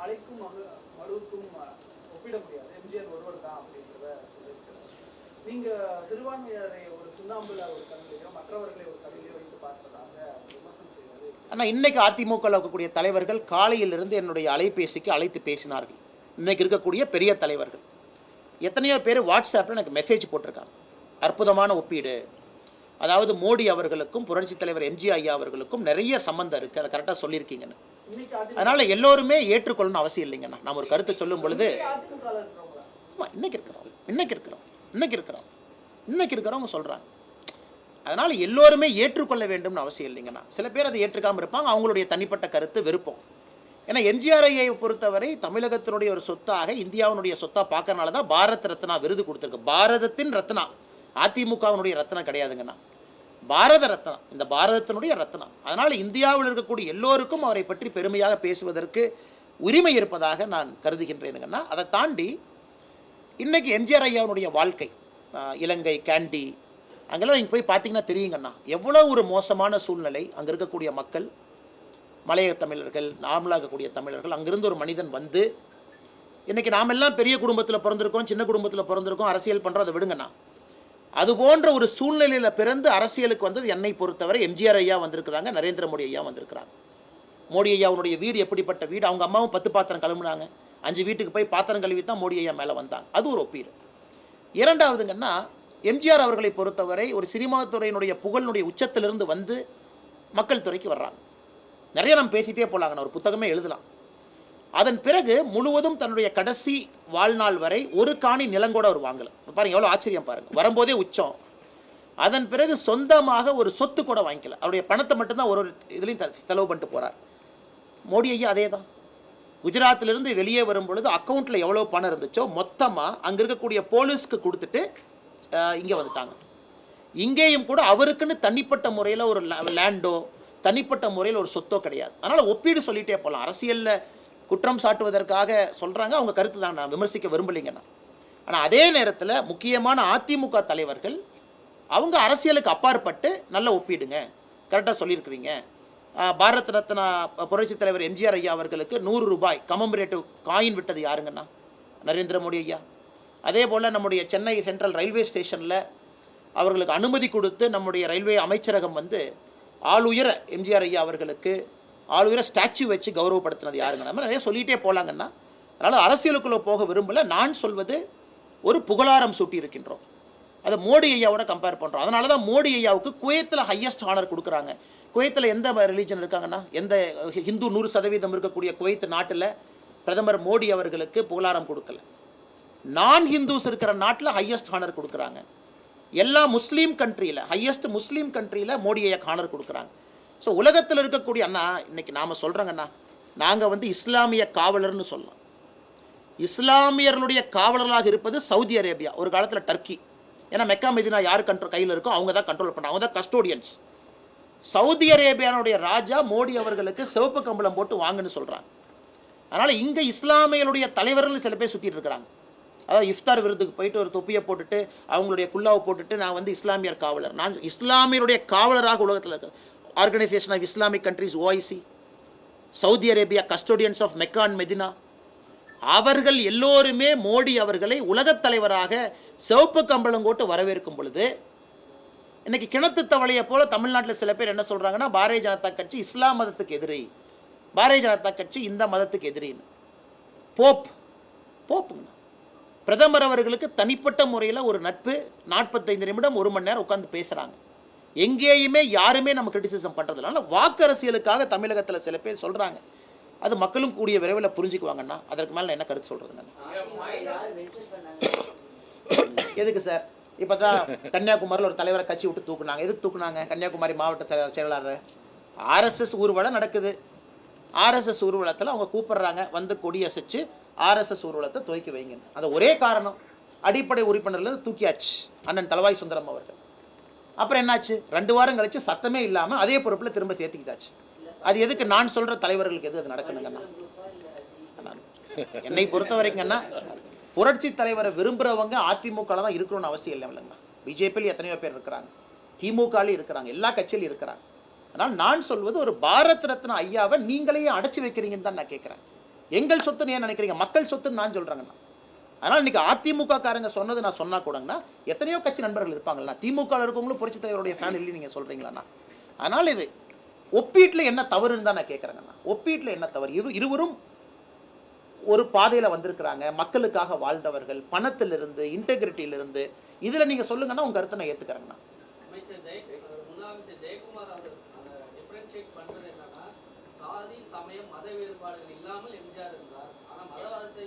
மலைக்கும் மடுவுக்கும் ஒப்பிட முடியாது, எம்ஜிஆர் ஒருவர் தான் அப்படின்றத சொல்லியிருக்கிறார். நீங்கள் சிறுபான்மையினரை ஒரு சுண்ணாம்புல ஒரு கல்வியோ மற்றவர்களை ஒரு கல்வியோ வைத்து பார்த்ததாக விமர்சனம் செய்வது. ஆனால் இன்னைக்கு அதிமுக இருக்கக்கூடிய தலைவர்கள் காலையிலிருந்து என்னுடைய அலைபேசிக்கு அழைத்து பேசினார்கள். இன்னைக்கு இருக்கக்கூடிய பெரிய தலைவர்கள் எத்தனையோ பேர் வாட்ஸ்அப்பில் எனக்கு மெசேஜ் போட்டிருக்காங்க. அற்புதமான ஒப்பீடு, அதாவது மோடி அவர்களுக்கும் புரட்சித் தலைவர் எம்ஜிஆர் ஐயா அவர்களுக்கும் நிறைய சம்பந்தம் இருக்குது, அதை கரெக்டாக சொல்லியிருக்கீங்கன்னு. அதனால் எல்லோருமே ஏற்றுக்கொள்ளணும் அவசியம் இல்லைங்கண்ணா. நாம் ஒரு கருத்தை சொல்லும் பொழுது இன்னைக்கு இருக்கிறவங்க சொல்கிறாங்க. அதனால் எல்லோருமே ஏற்றுக்கொள்ள வேண்டும்னு அவசியம் இல்லைங்கண்ணா. சில பேர் அதை ஏற்றுக்காமல் இருப்பாங்க, அவங்களுடைய தனிப்பட்ட கருத்து விருப்பம். ஏன்னா எம்ஜிஆர் ஐயை பொறுத்தவரை தமிழகத்தினுடைய ஒரு சொத்தாக, இந்தியாவினுடைய சொத்தாக பார்க்கறனால தான் பாரத் ரத்னா விருது கொடுத்துருக்கு. பாரதத்தின் ரத்னா, அதிமுகவினுடைய ரத்னா கிடையாதுங்கண்ணா, பாரத ரத்னா, இந்த பாரதத்தினுடைய ரத்னா. அதனால் இந்தியாவில் இருக்கக்கூடிய எல்லோருக்கும் அவரை பற்றி பெருமையாக பேசுவதற்கு உரிமை இருப்பதாக நான் கருதுகின்றேனுங்கன்னா. அதை தாண்டி இன்றைக்கி எம்ஜிஆர் ஐயாவுடைய வாழ்க்கை, இலங்கை கேண்டி அங்கெல்லாம் நீங்கள் போய் பார்த்தீங்கன்னா தெரியுங்கண்ணா, எவ்வளோ ஒரு மோசமான சூழ்நிலை. அங்கே இருக்கக்கூடிய மக்கள், மலைய தமிழர்கள், நாமளாக இருக்கக்கூடிய தமிழர்கள், அங்கிருந்து ஒரு மனிதன் வந்து இன்றைக்கி நாமெல்லாம் பெரிய குடும்பத்தில் பிறந்திருக்கோம், சின்ன குடும்பத்தில் பிறந்திருக்கோம், அரசியல் பண்ணுறோம், அதை விடுங்கண்ணா. அது போன்ற ஒரு சூழ்நிலையில் பிறந்து அரசியலுக்கு வந்தது என்னை பொறுத்தவரை எம்ஜிஆர் ஐயா வந்திருக்கிறாங்க, நரேந்திர மோடி ஐயா வந்திருக்கிறாங்க. மோடி ஐயாவுடைய வீடு எப்படிப்பட்ட வீடு, அவங்க அம்மாவும் 10 பாத்திரம் கழுவுனாங்க, 5 வீட்டுக்கு போய் பாத்திரம் கழுவி தான் மோடி ஐயா மேலே வந்தாங்க. அது ஒரு ஒப்பீடு. இரண்டாவதுங்கன்னா, எம்ஜிஆர் அவர்களை பொறுத்தவரை ஒரு சினிமா துறையினுடைய புகழினுடைய உச்சத்திலிருந்து வந்து மக்கள் துறைக்கு வர்றாங்க. நிறைய நம்ம பேசிகிட்டே போகலாங்கண்ணா, ஒரு புத்தகமே எழுதலாம். அதன் பிறகு முழுவதும் தன்னுடைய கடைசி வாழ்நாள் வரை ஒரு காணி நிலங்கூட அவர் வாங்கலை. பாருங்கள் எவ்வளோ ஆச்சரியம் பாருங்கள், வரும்போதே உச்சம். அதன் பிறகு சொந்தமாக ஒரு சொத்து கூட வாங்கிக்கல, அவருடைய பணத்தை மட்டும்தான் ஒரு இதுலேயும் செலவு பண்ணிட்டு போகிறார். மோடி ஐயா அதே தான். குஜராத்திலிருந்து வெளியே வரும் பொழுது அக்கௌண்ட்டில் எவ்வளோ பணம் இருந்துச்சோ மொத்தமாக அங்கே இருக்கக்கூடிய போலீஸ்க்கு கொடுத்துட்டு இங்கே வந்துட்டாங்க. இங்கேயும் கூட அவருக்குன்னு தனிப்பட்ட முறையில் ஒரு லேண்டோ தனிப்பட்ட முறையில் ஒரு சொத்தோ கிடையாது. அதனால் ஒப்பீடு சொல்லிகிட்டே போகலாம். அரசியலில் குற்றம் சாட்டுவதற்காக சொல்கிறாங்க, அவங்க கருத்து தான், நான் விமர்சிக்க விரும்பலைங்கண்ணா. ஆனால் அதே நேரத்தில் முக்கியமான அதிமுக தலைவர்கள் அவங்க அரசியலுக்கு அப்பாற்பட்டு நல்ல ஒப்பீடுங்க, கரெக்டாக சொல்லியிருக்கிறீங்க. பாரத் ரத்னா புரட்சித் தலைவர் எம்ஜிஆர் ஐயா அவர்களுக்கு 100 ரூபாய் கமமரேட்டிவ் காயின் விட்டது யாருங்கன்னா, நரேந்திர மோடி ஐயா. அதே போல் நம்முடைய சென்னை சென்ட்ரல் ரயில்வே ஸ்டேஷனில் அவர்களுக்கு அனுமதி கொடுத்து நம்முடைய ரயில்வே அமைச்சரகம் வந்து ஆளுயர எம்ஜிஆர் ஐயா அவர்களுக்கு ஆளுயர ஸ்டாச்சு வச்சு கௌரவப்படுத்தினது யாருங்கன்னா, நிறைய சொல்லிகிட்டே போகலாங்கன்னா. அதனால் அரசியலுக்குள்ளே போக விரும்பலை. நான் சொல்வது ஒரு புகழாரம் சூட்டி இருக்கின்றோம், அதை மோடி ஐயாவோட கம்பேர் பண்ணுறோம். அதனால தான் மோடி ஐயாவுக்கு குவைத்தில் ஹையஸ்ட் ஆனர் கொடுக்குறாங்க. குவைத்தில் எந்த ரிலீஜன் இருக்காங்கன்னா, எந்த ஹிந்து 100% இருக்கக்கூடிய குவைத் நாட்டில் பிரதமர் மோடி அவர்களுக்கு புகழாரம் கொடுக்கல. நான் ஹிந்துஸ் இருக்கிற நாட்டில் ஹையஸ்ட் ஆனர் கொடுக்குறாங்க. எல்லா முஸ்லீம் கண்ட்ரியில் ஹையஸ்ட் முஸ்லீம் கண்ட்ரியில் மோடி ஐயா ஆனர் கொடுக்குறாங்க. ஸோ உலகத்தில் இருக்கக்கூடிய அண்ணா இன்றைக்கி நாம் சொல்கிறோங்கண்ணா, நாங்கள் வந்து இஸ்லாமிய காவலர்னு சொல்லலாம். இஸ்லாமியர்களுடைய காவலர்களாக இருப்பது சவுதி அரேபியா, ஒரு காலத்தில் டர்க்கி. ஏன்னா மெக்கா மெதினா யார் கையில் இருக்கோ அவங்க தான் கண்ட்ரோல் பண்ணுறாங்க, அவங்க தான் கஸ்டோடியன்ஸ். சவுதி அரேபியானுடைய ராஜா மோடி அவர்களுக்கு சிவப்பு கம்பளம் போட்டு வாங்குன்னு சொல்கிறாங்க. அதனால் இங்கே இஸ்லாமியர்களுடைய தலைவர்கள் சில பேர் சுற்றிட்டு இருக்கிறாங்க. அதாவது இஃப்தார் விருதுக்கு போயிட்டு ஒரு தொப்பியை போட்டுட்டு அவங்களுடைய குல்லாவை போட்டுட்டு நான் வந்து இஸ்லாமியர் காவலர், நான் இஸ்லாமியருடைய காவலராக உலகத்தில் இருக்க organisation of Islamic countries OIC, Saudi Arabia custodians of Mecca and Medina, அவர்கள் எல்லோருமே மோடி அவர்களை உலகத் தலைவராக சிவப்பு கம்பளம் போட்டு வரவேற்கும் பொழுது இன்றைக்கி கிணத்து தவளையை போல் தமிழ்நாட்டில் சில பேர் என்ன சொல்கிறாங்கன்னா, பாரதிய ஜனதா கட்சி இஸ்லாம் மதத்துக்கு எதிரி, பாரதிய ஜனதா கட்சி இந்த மதத்துக்கு எதிரின்னு. போப்புங்க பிரதமர் அவர்களுக்கு தனிப்பட்ட முறையில் ஒரு நட்பு, 45 நிமிடம் 1 மணி நேரம் உட்காந்து பேசுகிறாங்க. எங்கேயுமே யாருமே நம்ம கிரிட்டிசிசம் பண்ணுறதில்ல. ஆனால் வாக்கு அரசியலுக்காக தமிழகத்தில் சில பேர் சொல்கிறாங்க, அது மக்களும் கூடிய விரைவில் புரிஞ்சுக்குவாங்கன்னா அதற்கு மேலே என்ன கருத்து சொல்கிறதுங்க? எதுக்கு சார்? இப்போ தான் கன்னியாகுமரியில் ஒரு தலைவரை கட்சி விட்டு தூக்குனாங்க. எதுக்கு தூக்குனாங்க? கன்னியாகுமரி மாவட்ட செயலாளர். ஆர்எஸ்எஸ் ஊர்வலம் நடக்குது. ஆர்எஸ்எஸ் ஊர்வலத்தில் அவங்க கூப்பிடுறாங்க, வந்து கொடியசைச்சு ஆர்எஸ்எஸ் ஊர்வலத்தை துவக்கி வைங்க. அது ஒரே காரணம், அடிப்படை உறுப்பினர்லேருந்து தூக்கியாச்சு அண்ணன் தளவாய் சுந்தரம் அவர்கள். அப்புறம் என்னாச்சு? 2 வாரம் கழிச்சு சத்தமே இல்லாமல் அதே பொறுப்பில் திரும்ப சேர்த்துக்கிட்டாச்சு. அது எதுக்கு? நான் சொல்கிற தலைவர்களுக்கு எது அது நடக்கணுங்கண்ணா? என்னை பொறுத்த வரைக்குங்கண்ணா, புரட்சி தலைவரை விரும்புகிறவங்க அதிமுகவில் தான் இருக்கணும்னு அவசியம் இல்லை இல்லைங்கண்ணா. பிஜேபியில் எத்தனையோ பேர் இருக்கிறாங்க, திமுகலையும் இருக்கிறாங்க, எல்லா கட்சியிலும் இருக்கிறாங்க. ஆனால் நான் சொல்வது, ஒரு பாரத் ரத்னா ஐயாவை நீங்களையே அடைச்சி வைக்கிறீங்கன்னு தான் நான் கேட்குறேன். எங்கள் சொத்துன்னு ஏன் நினைக்கிறீங்க? மக்கள் சொத்துன்னு நான் சொல்கிறேங்கண்ணா. அதனால் இன்றைக்கி அதிமுக காரங்க சொன்னது நான் சொன்னால் கூடங்கண்ணா, எத்தனையோ கட்சி நண்பர்கள் இருப்பாங்கண்ணா. திமுக இருக்கவங்களும் புரட்சி தலைவருடைய ஃபேன் இல்லை நீங்கள் சொல்கிறீங்களாண்ணா. அதனால் இது ஒப்பீட்டில் என்ன தவறுன்னு தான் நான் கேட்குறேங்கண்ணா. ஒப்பீட்டில் என்ன தவறு? இருவரும் ஒரு பாதையில் வந்திருக்கிறாங்க, மக்களுக்காக வாழ்ந்தவர்கள், பணத்திலிருந்து இன்டெகிரிட்டியிலிருந்து. இதில் நீங்கள் சொல்லுங்கன்னா உங்கள் கருத்தை நான் ஏற்றுக்கிறேங்கண்ணா. ஜெயக்குமார் அவர் அந்த டிஃபரன்ஷியேட் பண்றது என்னன்னா, சாதி சமயம் மத வேறுபாடுகள் இல்லாமல் எம்ஜிஆர் இருந்தார். ஆனா மதவாதத்தை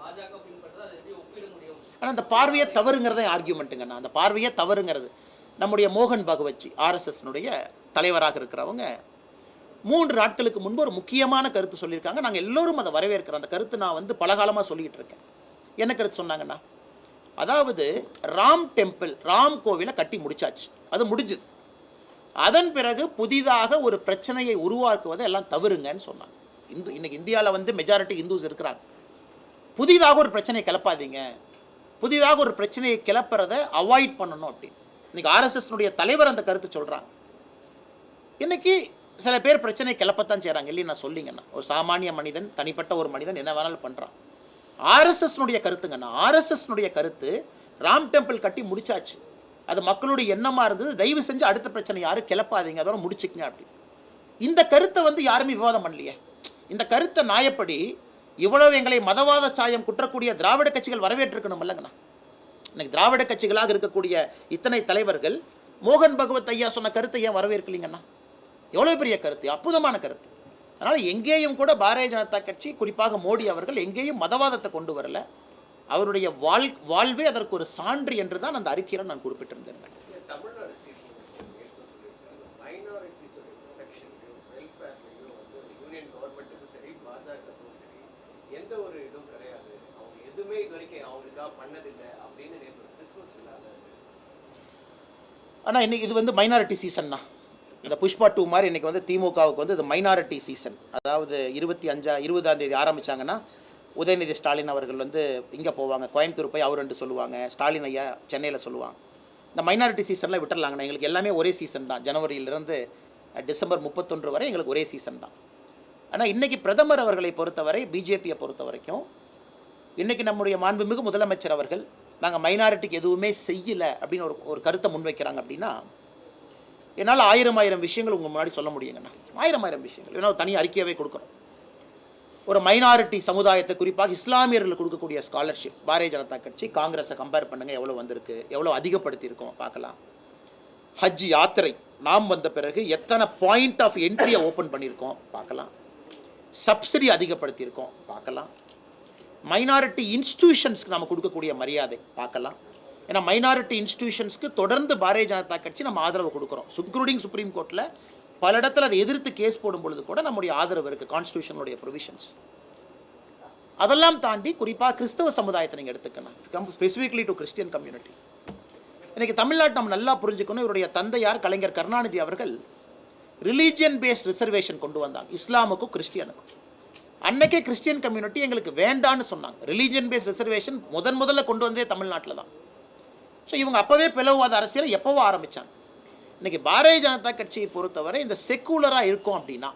பாஜக பின்பற்றது, அதை எப்படி ஒப்பிட முடியும்? ஆனால் அந்த பார்வையை தவறுங்கிறத ஆர்கியூமெண்ட்டுங்கண்ணா. அந்த பார்வையே தவறுங்கிறது நம்முடைய மோகன் பகவத்ஜி ஆர்எஸ்எஸ்னுடைய தலைவராக இருக்கிறவங்க 3 நாட்களுக்கு முன்பு ஒரு முக்கியமான கருத்து சொல்லியிருக்காங்க. நாங்கள் எல்லோரும் அதை வரவேற்கிறோம். அந்த கருத்து நான் வந்து பலகாலமாக சொல்லிக்கிட்டு இருக்கேன். என்ன கருத்து சொன்னாங்கண்ணா? அதாவது ராம் டெம்பிள், ராம் கோவிலை கட்டி முடிச்சாச்சு, அது முடிஞ்சுது. அதன் பிறகு புதிதாக ஒரு பிரச்சனையை உருவாக்குவதை எல்லாம் தவறுங்கன்னு சொன்னாங்க. இன்னைக்கு இந்தியாவில் வந்து மெஜாரிட்டி இந்துஸ் இருக்கிறாங்க. புதிதாக ஒரு பிரச்சனையை கிளப்பாதீங்க, புதிதாக ஒரு பிரச்சனையை கிளப்புறதை அவாய்ட் பண்ணணும் அப்படின்னு இன்னைக்கு ஆர்எஸ்எஸ்னுடைய தலைவர் அந்த கருத்து சொல்கிறாங்க. இன்னைக்கு சில பேர் பிரச்சனை கிளப்பத்தான் செய்கிறாங்க இல்லையா? நான் சொல்லிங்கண்ணா, ஒரு சாமானிய மனிதன், தனிப்பட்ட ஒரு மனிதன் என்ன வேணாலும் பண்ணுறான். ஆர்எஸ்எஸ்னுடைய கருத்துங்கண்ணா, ஆர்எஸ்எஸ்னுடைய கருத்து ராம் டெம்பிள் கட்டி முடிச்சாச்சு, அது மக்களுடைய எண்ணமாக இருந்தது, தயவு செஞ்சு அடுத்த பிரச்சனை யாரும் கிளப்பாதீங்க, அதோட முடிச்சுக்குங்க அப்படி. இந்த கருத்தை வந்து யாருமே விவாதம் பண்ணலையே. இந்த கருத்தை நியாயப்படி இவ்வளவு எங்களை மதவாத சாயம் குற்றக்கூடிய திராவிட கட்சிகள் வரவேற்றிருக்கணும் இல்லைங்கண்ணா. இன்னைக்கு திராவிட கட்சிகளாக இருக்கக்கூடிய இத்தனை தலைவர்கள் மோகன் பகவத் ஐயா சொன்ன கருத்தை ஏன் வரவேற்கலீங்கண்ணா? எவ்வளோ பெரிய கருத்து, அற்புதமான கருத்து. அதனால் எங்கேயும் கூட பாரதிய ஜனதா கட்சி, குறிப்பாக மோடி அவர்கள் எங்கேயும் மதவாதத்தை கொண்டு வரல. அவருடைய வாழ்வே அதற்கு ஒரு சான்று என்று தான் அந்த அறிக்கையில் நான் குறிப்பிட்டிருந்தேன். எந்த ஒரு இதுவும் கிடையாது, அவங்க எதுவுமே இது வரைக்கும் அவங்களுக்காக பண்ணதில்லை அப்படின்னு கிறிஸ்மஸ் இல்லாத. ஆனால் இன்னைக்கு இது வந்து மைனாரிட்டி சீசன்னா, இந்த புஷ்பா 2 மாதிரி இன்றைக்கி வந்து திமுகவுக்கு வந்து இது மைனாரிட்டி சீசன். அதாவது 20ஆம் தேதி ஆரம்பித்தாங்கன்னா உதயநிதி ஸ்டாலின் அவர்கள் வந்து இங்கே போவாங்க, கோயம்புத்தூர் போய் அவர் ரெண்டு சொல்லுவாங்க, ஸ்டாலின் ஐயா சென்னையில் சொல்லுவாங்க. இந்த மைனாரிட்டி சீசனில் விட்டுடலாங்கண்ணா. எங்களுக்கு எல்லாமே ஒரே சீசன் தான், ஜனவரியிலிருந்து டிசம்பர் 31 வரை எங்களுக்கு ஒரே சீசன் தான். ஆனால் இன்றைக்கி பிரதமர் அவர்களை பொறுத்தவரை, பிஜேபியை பொறுத்த வரைக்கும், இன்றைக்கி நம்முடைய மாண்புமிகு முதலமைச்சர் அவர்கள் நாங்கள் மைனாரிட்டிக்கு எதுவுமே செய்யலை அப்படின்னு ஒரு கருத்தை முன்வைக்கிறாங்க. அப்படின்னா என்னால் ஆயிரம் விஷயங்கள் உங்கள் முன்னாடி சொல்ல முடியுங்கண்ணா. ஆயிரம் விஷயங்கள். ஏன்னா தனி அறிக்கையாகவே கொடுக்குறோம். ஒரு மைனாரிட்டி சமுதாயத்தை, குறிப்பாக இஸ்லாமியர்களுக்கு கொடுக்கக்கூடிய ஸ்காலர்ஷிப் பாரதிய ஜனதா கட்சி காங்கிரஸை கம்பேர் பண்ணுங்கள், எவ்வளோ வந்திருக்கு, எவ்வளோ அதிகப்படுத்தியிருக்கோம் பார்க்கலாம். ஹஜ் யாத்திரை நாம் வந்த பிறகு எத்தனை பாயிண்ட் ஆஃப் என்ட்ரியை ஓப்பன் பண்ணியிருக்கோம் பார்க்கலாம். சப்சிடி அதிகப்படுத்தியிருக்கோம் பார்க்கலாம். மைனாரிட்டி இன்ஸ்டிடியூஷன்ஸ்க்கு நம்ம கொடுக்கக்கூடிய மரியாதை பார்க்கலாம். ஏன்னா மைனாரிட்டி இன்ஸ்டிடியூஷன்ஸ்க்கு தொடர்ந்து பாரதிய ஜனதா கட்சி நம்ம ஆதரவு கொடுக்குறோம். இன்க்ளூடிங் சுப்ரீம் கோர்ட்டில் பல இடத்துல அதை எதிர்த்து கேஸ் போடும் பொழுது கூட நம்முடைய ஆதரவு இருக்குது, கான்ஸ்டியூஷனுடைய ப்ரொவிஷன்ஸ். அதெல்லாம் தாண்டி குறிப்பாக கிறிஸ்தவ சமுதாயத்தை நீங்கள் எடுத்துக்கணும், ஸ்பெசிஃபிக்லி டு கிறிஸ்டியன் கம்யூனிட்டி. இன்றைக்கி தமிழ்நாட்டு நம்ம நல்லா புரிஞ்சுக்கணும். இவருடைய தந்தையார் கலைஞர் கருணாநிதி அவர்கள் ரிலீஜியன் பேஸ்ட் ரிசர்வேஷன் கொண்டு வந்தாங்க, இஸ்லாமுக்கும் கிறிஸ்டியனுக்கும். அன்னைக்கே கிறிஸ்டியன் கம்யூனிட்டி எங்களுக்கு வேண்டான்னு சொன்னாங்க. ரிலீஜியன் பேஸ்ட் ரிசர்வேஷன் முதல்ல கொண்டு வந்தே தமிழ்நாட்டில் தான். ஸோ இவங்க அப்போவே பிளவுவாத அரசியலை எப்போவோ ஆரம்பித்தாங்க. இன்றைக்கி பாரதிய ஜனதா கட்சியை பொறுத்தவரை இந்த செக்குலராக இருக்கும் அப்படின்னா,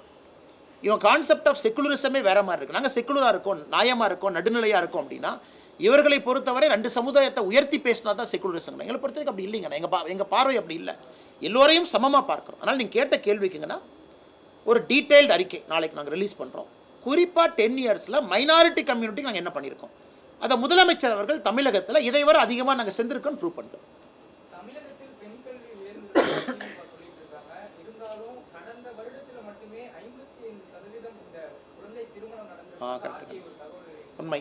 இவன் கான்செப்ட் ஆஃப் செக்குலரிசமே வேறு மாதிரி இருக்குது. நாங்கள் செக்குலராக இருக்கோம், நியாயமாக இருக்கோம், நடுநிலையாக இருக்கோம் அப்படின்னா, இவர்களை பொறுத்தவரை 2 சமுதாயத்தை உயர்த்தி பேசினா தான் செக்குலரிசம். எங்களை பொறுத்தவரைக்கும் அப்படி இல்லைங்கண்ணா. எங்கள் பார்வை அப்படி இல்லை. எல்லோரையும் சமமாக பார்க்குறோம். அதனால் நீங்கள் கேட்ட கேள்விக்குங்கன்னா ஒரு டீட்டெயில்டு அறிக்கை நாளைக்கு நாங்கள் ரிலீஸ் பண்ணுறோம். குறிப்பாக 10 இயர்ஸில் மைனாரிட்டி கம்யூனிட்டிக்கு நாங்கள் என்ன பண்ணியிருக்கோம், அதை முதலமைச்சர் அவர்கள் தமிழகத்தில் இதை வரை அதிகமாக நாங்கள் செஞ்சுருக்கோன்னு ப்ரூவ் பண்ணிட்டோம். தமிழகத்தில் பெண் கல்வி உயர்ந்து சொல்லிட்டு இருக்காங்க. இருந்தாலும் கடந்த வருடத்தில் மட்டுமே 55% இந்த குழந்தை திருமணம் correct. நடந்தது ஒரு தகவல் உண்மை.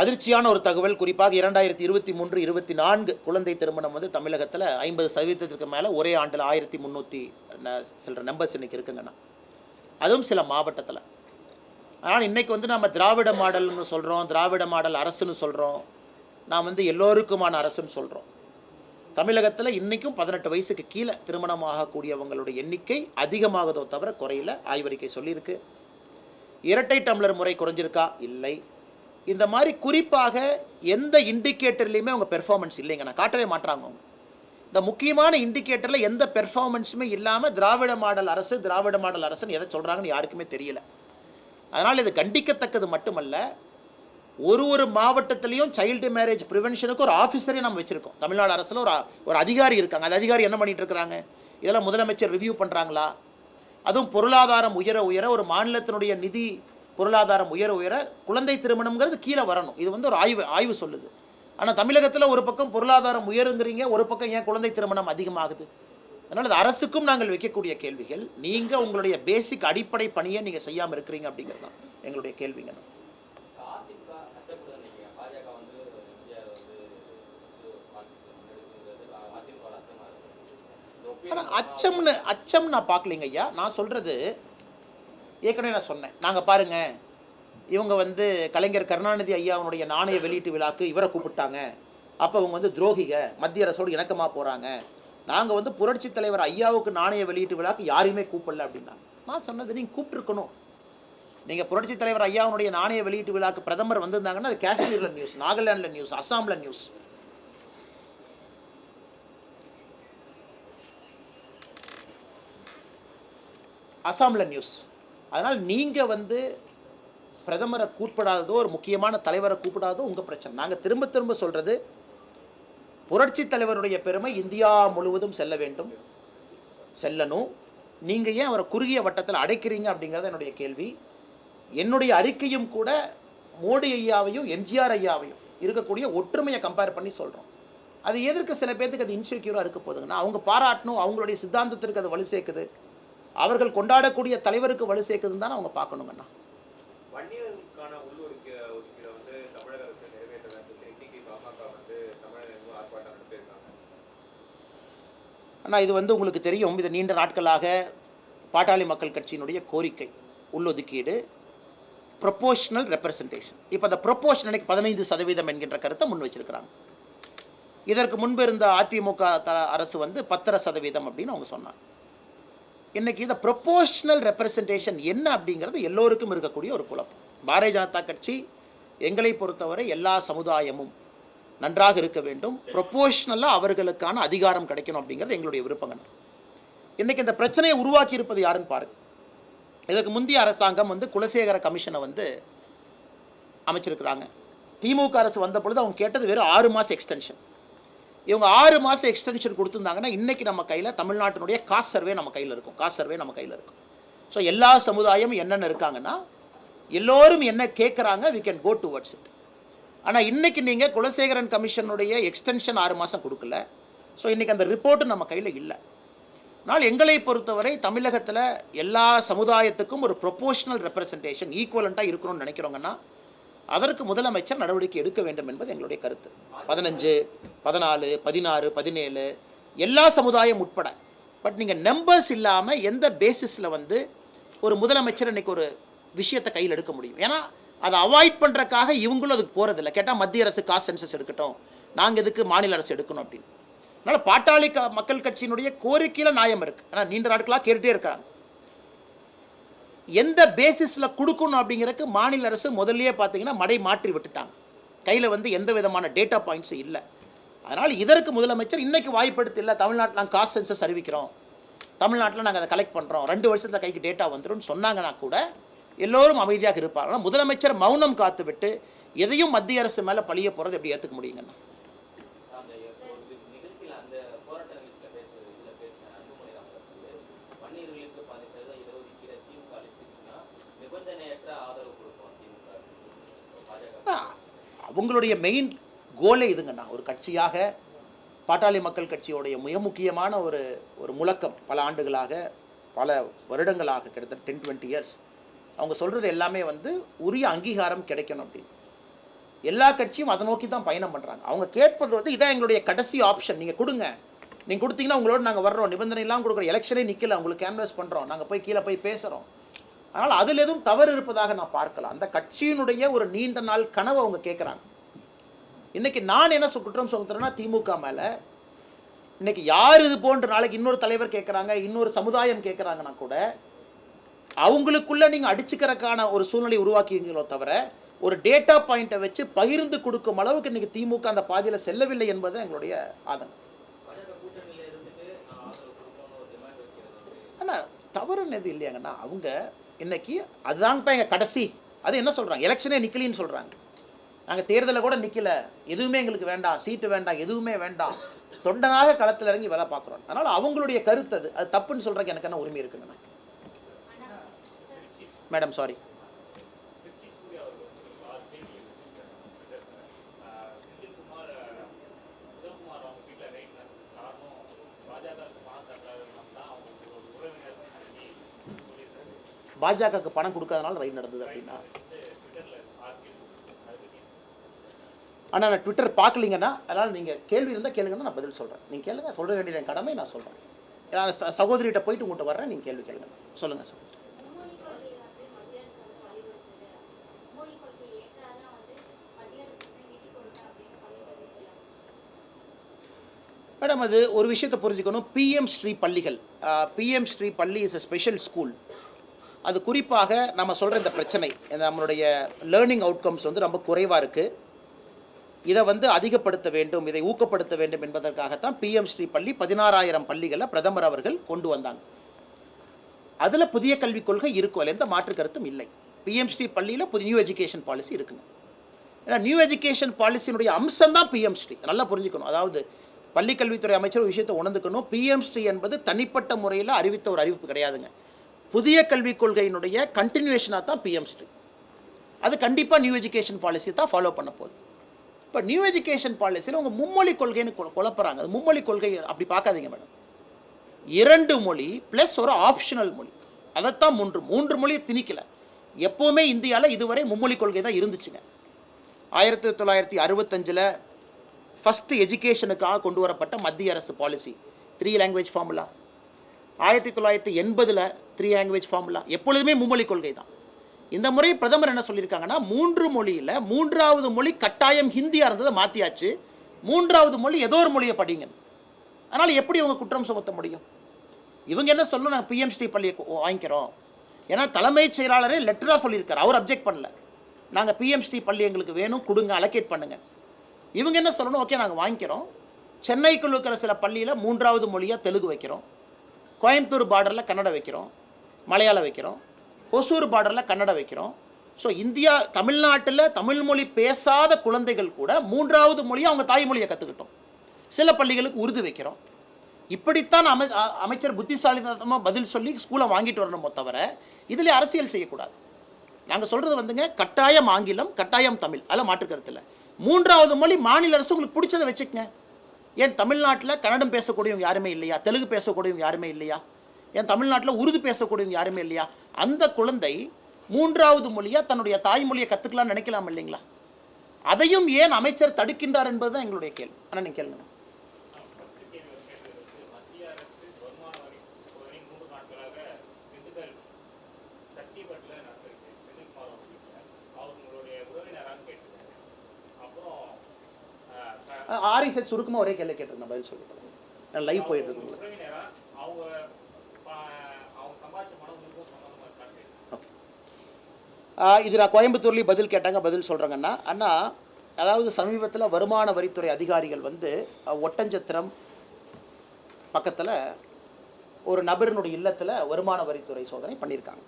அதிர்ச்சியான ஒரு தகவல். குறிப்பாக 2023-24 குழந்தை திருமணம் வந்து தமிழகத்தில் 50% மேலே ஒரே ஆண்டில் 1300 சில நம்பர்ஸ் இன்றைக்கி இருக்குங்கண்ணா. அதுவும் சில மாவட்டத்தில். ஆனால் இன்றைக்கி வந்து நம்ம திராவிட மாடல்னு சொல்கிறோம், திராவிட மாடல் அரசுன்னு சொல்கிறோம், நாம் வந்து எல்லோருக்குமான அரசுன்னு சொல்கிறோம். தமிழகத்தில் இன்றைக்கும் 18 வயசுக்கு கீழே திருமணம் ஆகக்கூடியவங்களுடைய எண்ணிக்கை அதிகமாகதோ தவிர குறையில. ஆய்வறிக்கை சொல்லியிருக்கு. இரட்டை டம்ளர் முறை குறைஞ்சிருக்கா? இல்லை. இந்த மாதிரி குறிப்பாக எந்த இண்டிகேட்டர்லேயுமே அவங்க பெர்ஃபார்மன்ஸ் இல்லைங்க, நான் காட்டவே மாட்டாங்க அவங்க. இந்த முக்கியமான இண்டிகேட்டரில் எந்த பெர்ஃபார்மன்ஸுமே இல்லாமல் திராவிட மாடல் அரசுன்னு எதை சொல்கிறாங்கன்னு யாருக்குமே தெரியல. அதனால் இது கண்டிக்கத்தக்கது மட்டுமல்ல, ஒரு மாவட்டத்திலையும் சைல்டு மேரேஜ் ப்ரிவென்ஷனுக்கு ஒரு ஆஃபீஸரே நம்ம வச்சுருக்கோம். தமிழ்நாடு அரசில் ஒரு அதிகாரி இருக்காங்க. அந்த அதிகாரி என்ன பண்ணிகிட்டு இருக்கிறாங்க? இதெல்லாம் முதலமைச்சர் ரிவ்யூ பண்ணுறாங்களா? அதுவும் பொருளாதாரம் உயர ஒரு மாநிலத்தினுடைய நிதி பொருளாதாரம் உயர குழந்தை திருமணம்ங்கிறது கீழே வரணும். இது வந்து ஒரு ஆய்வு சொல்லுது. ஆனால் தமிழகத்தில் ஒரு பக்கம் பொருளாதாரம் உயருங்கிறீங்க, ஒரு பக்கம் ஏன் குழந்தை திருமணம் அதிகமாகுது? அதனால் அது அரசுக்கும் நாங்கள் வைக்கக்கூடிய கேள்விகள். நீங்கள் உங்களுடைய பேசிக் அடிப்படை பணியை நீங்கள் செய்யாமல் இருக்கிறீங்க அப்படிங்கிறது தான் எங்களுடைய கேள்விங்க. ஆனால் அச்சம் நான் பார்க்கலைங்க ஐயா. நான் சொல்கிறது ஏற்கனவே நான் சொன்னேன். நாங்கள் பாருங்கள், இவங்க வந்து கலைஞர் கருணாநிதி ஐயாவுடைய நாணய வெளியீட்டு விழாக்கு இவரை கூப்பிட்டாங்க, அப்போ இவங்க வந்து துரோகிக, மத்திய அரசோடு இணக்கமாக போகிறாங்க. நாங்கள் வந்து புரட்சி தலைவர் ஐயாவுக்கு நாணய வெளியீட்டு விழாக்கு யாரையுமே கூப்பிடல அப்படின்னா. நான் சொன்னது நீங்கள் கூப்பிட்டுருக்கணும். நீங்கள் புரட்சி தலைவர் ஐயாவுடைய நாணய வெளியீட்டு விழாக்கு பிரதமர் வந்திருந்தாங்கன்னா அது காஷ்மீரில் நியூஸ், நாகாலாண்டில் நியூஸ், அஸ்ஸாமில் நியூஸ். அதனால் நீங்கள் வந்து பிரதமரை கூப்பிடாததோ ஒரு முக்கியமான தலைவரை கூப்பிடாதோ உங்கள் பிரச்சனை. நாங்கள் திரும்ப சொல்கிறது, புரட்சி தலைவருடைய பெருமை இந்தியா முழுவதும் செல்லணும். நீங்கள் ஏன் அவரை குறுகிய வட்டத்தில் அடைக்கிறீங்க அப்படிங்கிறது என்னுடைய கேள்வி. என்னுடைய அறிக்கையும் கூட மோடி ஐயாவையும் எம்ஜிஆர் ஐயாவையும் இருக்கக்கூடிய ஒற்றுமையை கம்பேர் பண்ணி சொல்கிறோம். அது எதற்கு சில பேர்த்துக்கு அது இன்செக்யூராக இருக்க போகுதுங்கன்னா, அவங்க பாராட்டணும், அவங்களுடைய சித்தாந்தத்திற்கு அது வலு சேர்க்குது, அவர்கள் கொண்டாடக்கூடிய தலைவருக்கு வலு சேர்க்குதுன்னு தானே அவங்க பார்க்கணுங்கண்ணா. வன்னியருக்கான ஒதுக்கீடு வந்து தமிழக அரசு நிறைவேற்ற வேண்டும். இன்னைக்கு பாமக வந்து தமிழகம் ஆர்ப்பாட்டம் நடத்தியிருக்காங்க. ஆனால் இது வந்து உங்களுக்கு தெரியும், இது நீண்ட நாட்களாக பாட்டாளி மக்கள் கட்சியினுடைய கோரிக்கை. உள்ளொதுக்கீடு, ப்ரொபோஷனல் ரெப்ரசன்டேஷன். இப்போ அந்த ப்ரொபோஷனலுக்கு 15% என்கின்ற கருத்தை முன் வச்சிருக்கிறாங்க. இதற்கு முன்பு இருந்த அதிமுக அரசு வந்து 10% அப்படின்னு அவங்க சொன்னாங்க. இன்றைக்கி இந்த ப்ரொபோஷனல் ரெப்ரசன்டேஷன் என்ன அப்படிங்கிறது எல்லோருக்கும் இருக்கக்கூடிய ஒரு குழப்பம். பாரதிய ஜனதா கட்சி எங்களை பொறுத்தவரை எல்லா சமுதாயமும் நன்றாக இருக்க வேண்டும், ப்ரொபோஷனலாக அவர்களுக்கான அதிகாரம் கிடைக்கணும் அப்படிங்கிறது எங்களுடைய விருப்பங்கள். இன்றைக்கி இந்த பிரச்சனையை உருவாக்கி இருப்பது யாருன்னு பாருங்கள். இதற்கு முந்தைய அரசாங்கம் வந்து குலசேகர கமிஷனை வந்து அமைச்சிருக்கிறாங்க. திமுக அரசு வந்த பொழுது அவங்க கேட்டது வெறும் 6 மாத எக்ஸ்டென்ஷன். இவங்க 6 மாத எக்ஸ்டென்ஷன் கொடுத்துருந்தாங்கன்னா இன்றைக்கி நம்ம கையில் தமிழ்நாட்டினுடைய காஸ்ட் சர்வே நம்ம கையில் இருக்கும். ஸோ எல்லா சமுதாயமும் என்னென்ன இருக்காங்கன்னா எல்லோரும் என்ன கேட்குறாங்க, we can go towards it. ஆனால் இன்றைக்கி நீங்கள் குலசேகரன் கமிஷனுடைய எக்ஸ்டென்ஷன் 6 மாதம் கொடுக்கல. ஸோ இன்றைக்கி அந்த ரிப்போர்ட்டு நம்ம கையில் இல்லை. ஆனால் எங்களை பொறுத்தவரை தமிழகத்தில் எல்லா சமுதாயத்துக்கும் ஒரு ப்ரொபோஷனல் ரெப்ரசன்டேஷன் ஈக்குவலண்ட்டாக இருக்கணும்னு நினைக்கிறோங்கன்னா அதற்கு முதலமைச்சர் நடவடிக்கை எடுக்க வேண்டும் என்பது எங்களுடைய கருத்து. 15, 14, 16, 17 எல்லா சமுதாயம் உட்பட. பட் நீங்கள் நம்பர்ஸ் இல்லாமல் எந்த பேசிஸில் வந்து ஒரு முதலமைச்சர் இன்றைக்கி ஒரு விஷயத்தை கையில் எடுக்க முடியும்? ஏன்னா அதை அவாய்ட் பண்ணுறக்காக இவங்களும் அதுக்கு போகிறதில்ல. கேட்டால் மத்திய அரசு காஸ்ட் சென்சஸ் எடுக்கட்டும், நாங்கள் எதுக்கு மாநில அரசு எடுக்கணும் அப்படின்னு. அதனால் பாட்டாளி மக்கள் கட்சியினுடைய கோரிக்கையில் நியாயம் இருக்குது. ஆனால் நீண்ட நாட்களாக கேட்டுகிட்டே இருக்கிறாங்க. எந்த பேசிஸில் கொடுக்கணும் அப்படிங்கிறதுக்கு மாநில அரசு முதல்லையே பார்த்தீங்கன்னா மடை மாற்றி விட்டுட்டாங்க. கையில் வந்து எந்த விதமான டேட்டா பாயிண்ட்ஸும் இல்லை. அதனால் இதற்கு முதலமைச்சர் இன்றைக்கி வாய்ப்படுத்தி இல்லை, தமிழ்நாட்டில் நாங்கள் காஸ்ட் சென்சஸ் அறிவிக்கிறோம், தமிழ்நாட்டில் நாங்கள் அதை கலெக்ட் பண்ணுறோம், 2 வருஷத்தில் கைக்கு டேட்டா வந்துடும் சொன்னாங்கன்னா கூட எல்லோரும் அமைதியாக இருப்பாங்க. ஆனால் முதலமைச்சர் மௌனம் காத்து விட்டு எதையும் மத்திய அரசு மேலே பழிய போகிறது எப்படி ஏற்றுக்க முடியுங்கண்ணா? அவங்களுடைய மெயின் கோலே இதுங்கண்ணா. ஒரு கட்சியாக பாட்டாளி மக்கள் கட்சியோடைய மிக முக்கியமான ஒரு முழக்கம் பல ஆண்டுகளாக, பல வருடங்களாக, கிட்டத்தட்ட 10-20 இயர்ஸ் அவங்க சொல்கிறது எல்லாமே வந்து உரிய அங்கீகாரம் கிடைக்கணும் அப்படின்னு. எல்லா கட்சியும் அதை நோக்கி தான் பயணம் பண்ணுறாங்க. அவங்க கேட்பது வந்து இதான் எங்களுடைய கடைசி ஆப்ஷன், நீங்கள் கொடுங்க, நீங்கள் கொடுத்தீங்கன்னா உங்களோட நாங்கள் வர்றோம், நிபந்தனைலாம் கொடுக்குறோம், எலெக்ஷனே நிற்கல, உங்களுக்கு கேன்வாஸ் பண்ணுறோம், நாங்கள் போய் கீழே போய் பேசுகிறோம். அதனால் அதில் எதுவும் தவறு இருப்பதாக நான் பார்க்கலாம். அந்த கட்சியினுடைய ஒரு நீண்ட நாள் கனவை அவங்க கேட்குறாங்க. இன்றைக்கி நான் என்ன குற்றம் சுமத்துறேன்னா திமுக மேலே, இன்றைக்கி யார் இது போன்ற நாளைக்கு இன்னொரு தலைவர் கேட்குறாங்க, இன்னொரு சமுதாயம் கேட்குறாங்கன்னா கூட அவங்களுக்குள்ளே நீங்கள் அடிச்சுக்கிறதுக்கான ஒரு சூழ்நிலை உருவாக்கிங்களோ தவிர ஒரு டேட்டா பாயிண்ட்டை வச்சு பகிர்ந்து கொடுக்கும் அளவுக்கு இன்றைக்கி திமுக அந்த பாதையில் செல்லவில்லை என்பது எங்களுடைய ஆதங்கம். ஆனால் தவறுன்னு எது இல்லையாங்கண்ணா, அவங்க இன்னைக்கு அதுதான்ப்பா எங்கள் கடைசி, அது என்ன சொல்கிறாங்க, எலெக்ஷனே நிற்கலின்னு சொல்கிறாங்க. நாங்கள் தேர்தலில் கூட நிற்கல, எதுவுமே எங்களுக்கு வேண்டாம், சீட்டு வேண்டாம், எதுவுமே வேண்டாம், தொண்டனாக களத்தில் இறங்கி வேலை பார்க்குறோம். அதனால் அவங்களுடைய கருத்து அது தப்புன்னு சொல்கிறக்கு எனக்கு என்ன உரிமை இருக்குங்கண்ணா. Madam sorry. பாஜகவுக்கு பணம் கொடுக்காதனால ரைட் நடந்தது அப்படின்னா, ஆனால் நான் ட்விட்டர் பார்க்கலிங்கன்னா, அதனால் நீங்கள் கேள்வி இருந்தால் கேளுங்கன்னா நான் பதில் சொல்கிறேன். நீங்கள் கேளுங்க, சொல்ல வேண்டிய என் கடமை நான் சொல்கிறேன். நான் சகோதரிகிட்ட போயிட்டு உங்கள்கிட்ட வர்றேன், நீங்கள் கேள்வி கேளுங்க. சொல்லுங்கள் சார். மேடம், அது ஒரு விஷயத்தை புரிஞ்சுக்கணும். பிஎம் ஸ்ரீ பள்ளிகள், பிஎம் ஸ்ரீ பள்ளி இஸ் எ ஸ்பெஷல் ஸ்கூல். அது குறிப்பாக நம்ம சொல்கிற இந்த பிரச்சனை, நம்மளுடைய லேர்னிங் அவுட்கம்ஸ் வந்து ரொம்ப குறைவாக இருக்குது, இதை வந்து அதிகப்படுத்த வேண்டும், இதை ஊக்கப்படுத்த வேண்டும் என்பதற்காகத்தான் பிஎம் ஸ்ரீ பள்ளி 16,000 பள்ளிகளை பிரதமர் அவர்கள் கொண்டு வந்தாங்க. அதில் புதிய கல்விக் கொள்கை இருக்கும், அதில் எந்த மாற்று கருத்தும் இல்லை. பிஎம் ஸ்ரீ பள்ளியில் புதிய நியூ எஜுகேஷன் பாலிசி இருக்குங்க. ஏன்னா நியூ எஜுகேஷன் பாலிசியினுடைய அம்சம் தான் பிஎம் ஸ்ரீ, நல்லா புரிஞ்சுக்கணும். அதாவது பள்ளிக்கல்வித்துறை அமைச்சர் ஒரு விஷயத்தை உணர்ந்துக்கணும், பிஎம் ஸ்ரீ என்பது தனிப்பட்ட முறையில் அறிவித்த ஒரு அறிவிப்பு கிடையாதுங்க. புதிய கல்விக் கொள்கையினுடைய கண்டினியூஷனாக தான் பிஎம் ஸ்ரீ. அது கண்டிப்பாக நியூ எஜுகேஷன் பாலிசி தான் ஃபாலோ பண்ண போகுது. இப்போ நியூ எஜுகேஷன் பாலிசியில் உங்கள் மும்மொழி கொள்கைன்னு குழப்பறாங்க. அது மும்மொழி கொள்கை அப்படி பார்க்காதீங்க மேடம். 2 மொழி ப்ளஸ் ஒரு ஆப்ஷனல் மொழி, அதைத்தான் 3 மொழியை திணிக்கலை. எப்போவுமே இந்தியாவில் இதுவரை மும்மொழி கொள்கை தான் இருந்துச்சுங்க. 1965 ஃபஸ்ட்டு எஜுகேஷனுக்காக கொண்டு வரப்பட்ட மத்திய அரசு policy 3 language formula. 1980 3 language formula. எப்பொழுதுமே மும்மொழி கொள்கை தான். இந்த முறை பிரதமர் என்ன சொல்லியிருக்காங்கன்னா, 3 மொழியில் 3வது மொழி கட்டாயம் ஹிந்தியாக இருந்ததை மாற்றியாச்சு, 3வது மொழி ஏதோ ஒரு மொழியை படிங்க. அதனால் எப்படி இவங்க குற்றம் சுமத்த முடியும்? இவங்க என்ன சொல்லணும், நாங்கள் பிஎம் ஸ்ரீ பள்ளியை வாங்கிக்கிறோம். ஏன்னா தலைமைச் செயலாளரே லெட்டராக சொல்லியிருக்கார், அவர் அப்ஜெக்ட் பண்ணல. நாங்கள் பிஎம் ஸ்ரீ பள்ளி எங்களுக்கு வேணும், கொடுங்க, அலோகேட் பண்ணுங்கள். இவங்க என்ன சொல்லணும், ஓகே நாங்கள் வாங்கிக்கிறோம், சென்னைக்குள் இருக்கிற சில பள்ளியில் 3வது மொழியாக தெலுங்கு வைக்கிறோம், கோயம்புத்தூர் பார்டரில் கன்னடம் வைக்கிறோம், மலையாளம் வைக்கிறோம், ஒசூர் பார்டரில் கன்னடம் வைக்கிறோம். ஸோ இந்தியா தமிழ்நாட்டில் தமிழ் மொழி பேசாத குழந்தைகள் கூட 3வது மொழியை அவங்க தாய்மொழியை கற்றுக்கிட்டோம். சில பள்ளிகளுக்கு உருது வைக்கிறோம். இப்படித்தான் அமைச்சர் புத்திசாலித்தனமாக பதில் சொல்லி ஸ்கூலை வாங்கிட்டு வரணுமோ தவிர இதில் அரசியல் செய்யக்கூடாது. நாங்கள் சொல்கிறது வந்துங்க, கட்டாயம் ஆங்கிலம், கட்டாயம் தமிழ், அதில் மாற்றுக்கருத்து இல்லை. 3வது மொழி மாநில அரசு உங்களுக்கு பிடிச்சதை வச்சுக்கங்க. ஏன் தமிழ்நாட்டில் கன்னடம் பேசக்கூடியவங்க யாருமே இல்லையா? தெலுங்கு பேசக்கூடியவங்க யாருமே இல்லையா? ஏன் தமிழ்நாட்டில் உருது பேசக்கூடியவங்க யாருமே இல்லையா? அந்த குழந்தை 3வது மொழியாக தன்னுடைய தாய்மொழியை கற்றுக்கலாம்னு நினைக்கலாம் இல்லைங்களா? அதையும் ஏன் அமைச்சர் தடுக்கின்றார் என்பது தான் எங்களுடைய கேள்வி. ஆனால் நீங்கள் கேளுங்க. ஆர்எஸ்எஸ் சுருக்கமாக ஒரே கேள்வி கேட்டிருந்தேன், பதில் சொல்லிக்கிறேன். நான் லைவ் போயிட்டு இருக்கேன். இது நான் கோயம்புத்தூர்லேயும் பதில் கேட்டாங்க, பதில் சொல்கிறேங்கண்ணா. அண்ணா, அதாவது சமீபத்தில் வருமான வரித்துறை அதிகாரிகள் வந்து ஒட்டஞ்சத்திரம் பக்கத்தில் ஒரு நபரினுடைய இல்லத்தில் வருமான வரித்துறை சோதனை பண்ணியிருக்காங்க.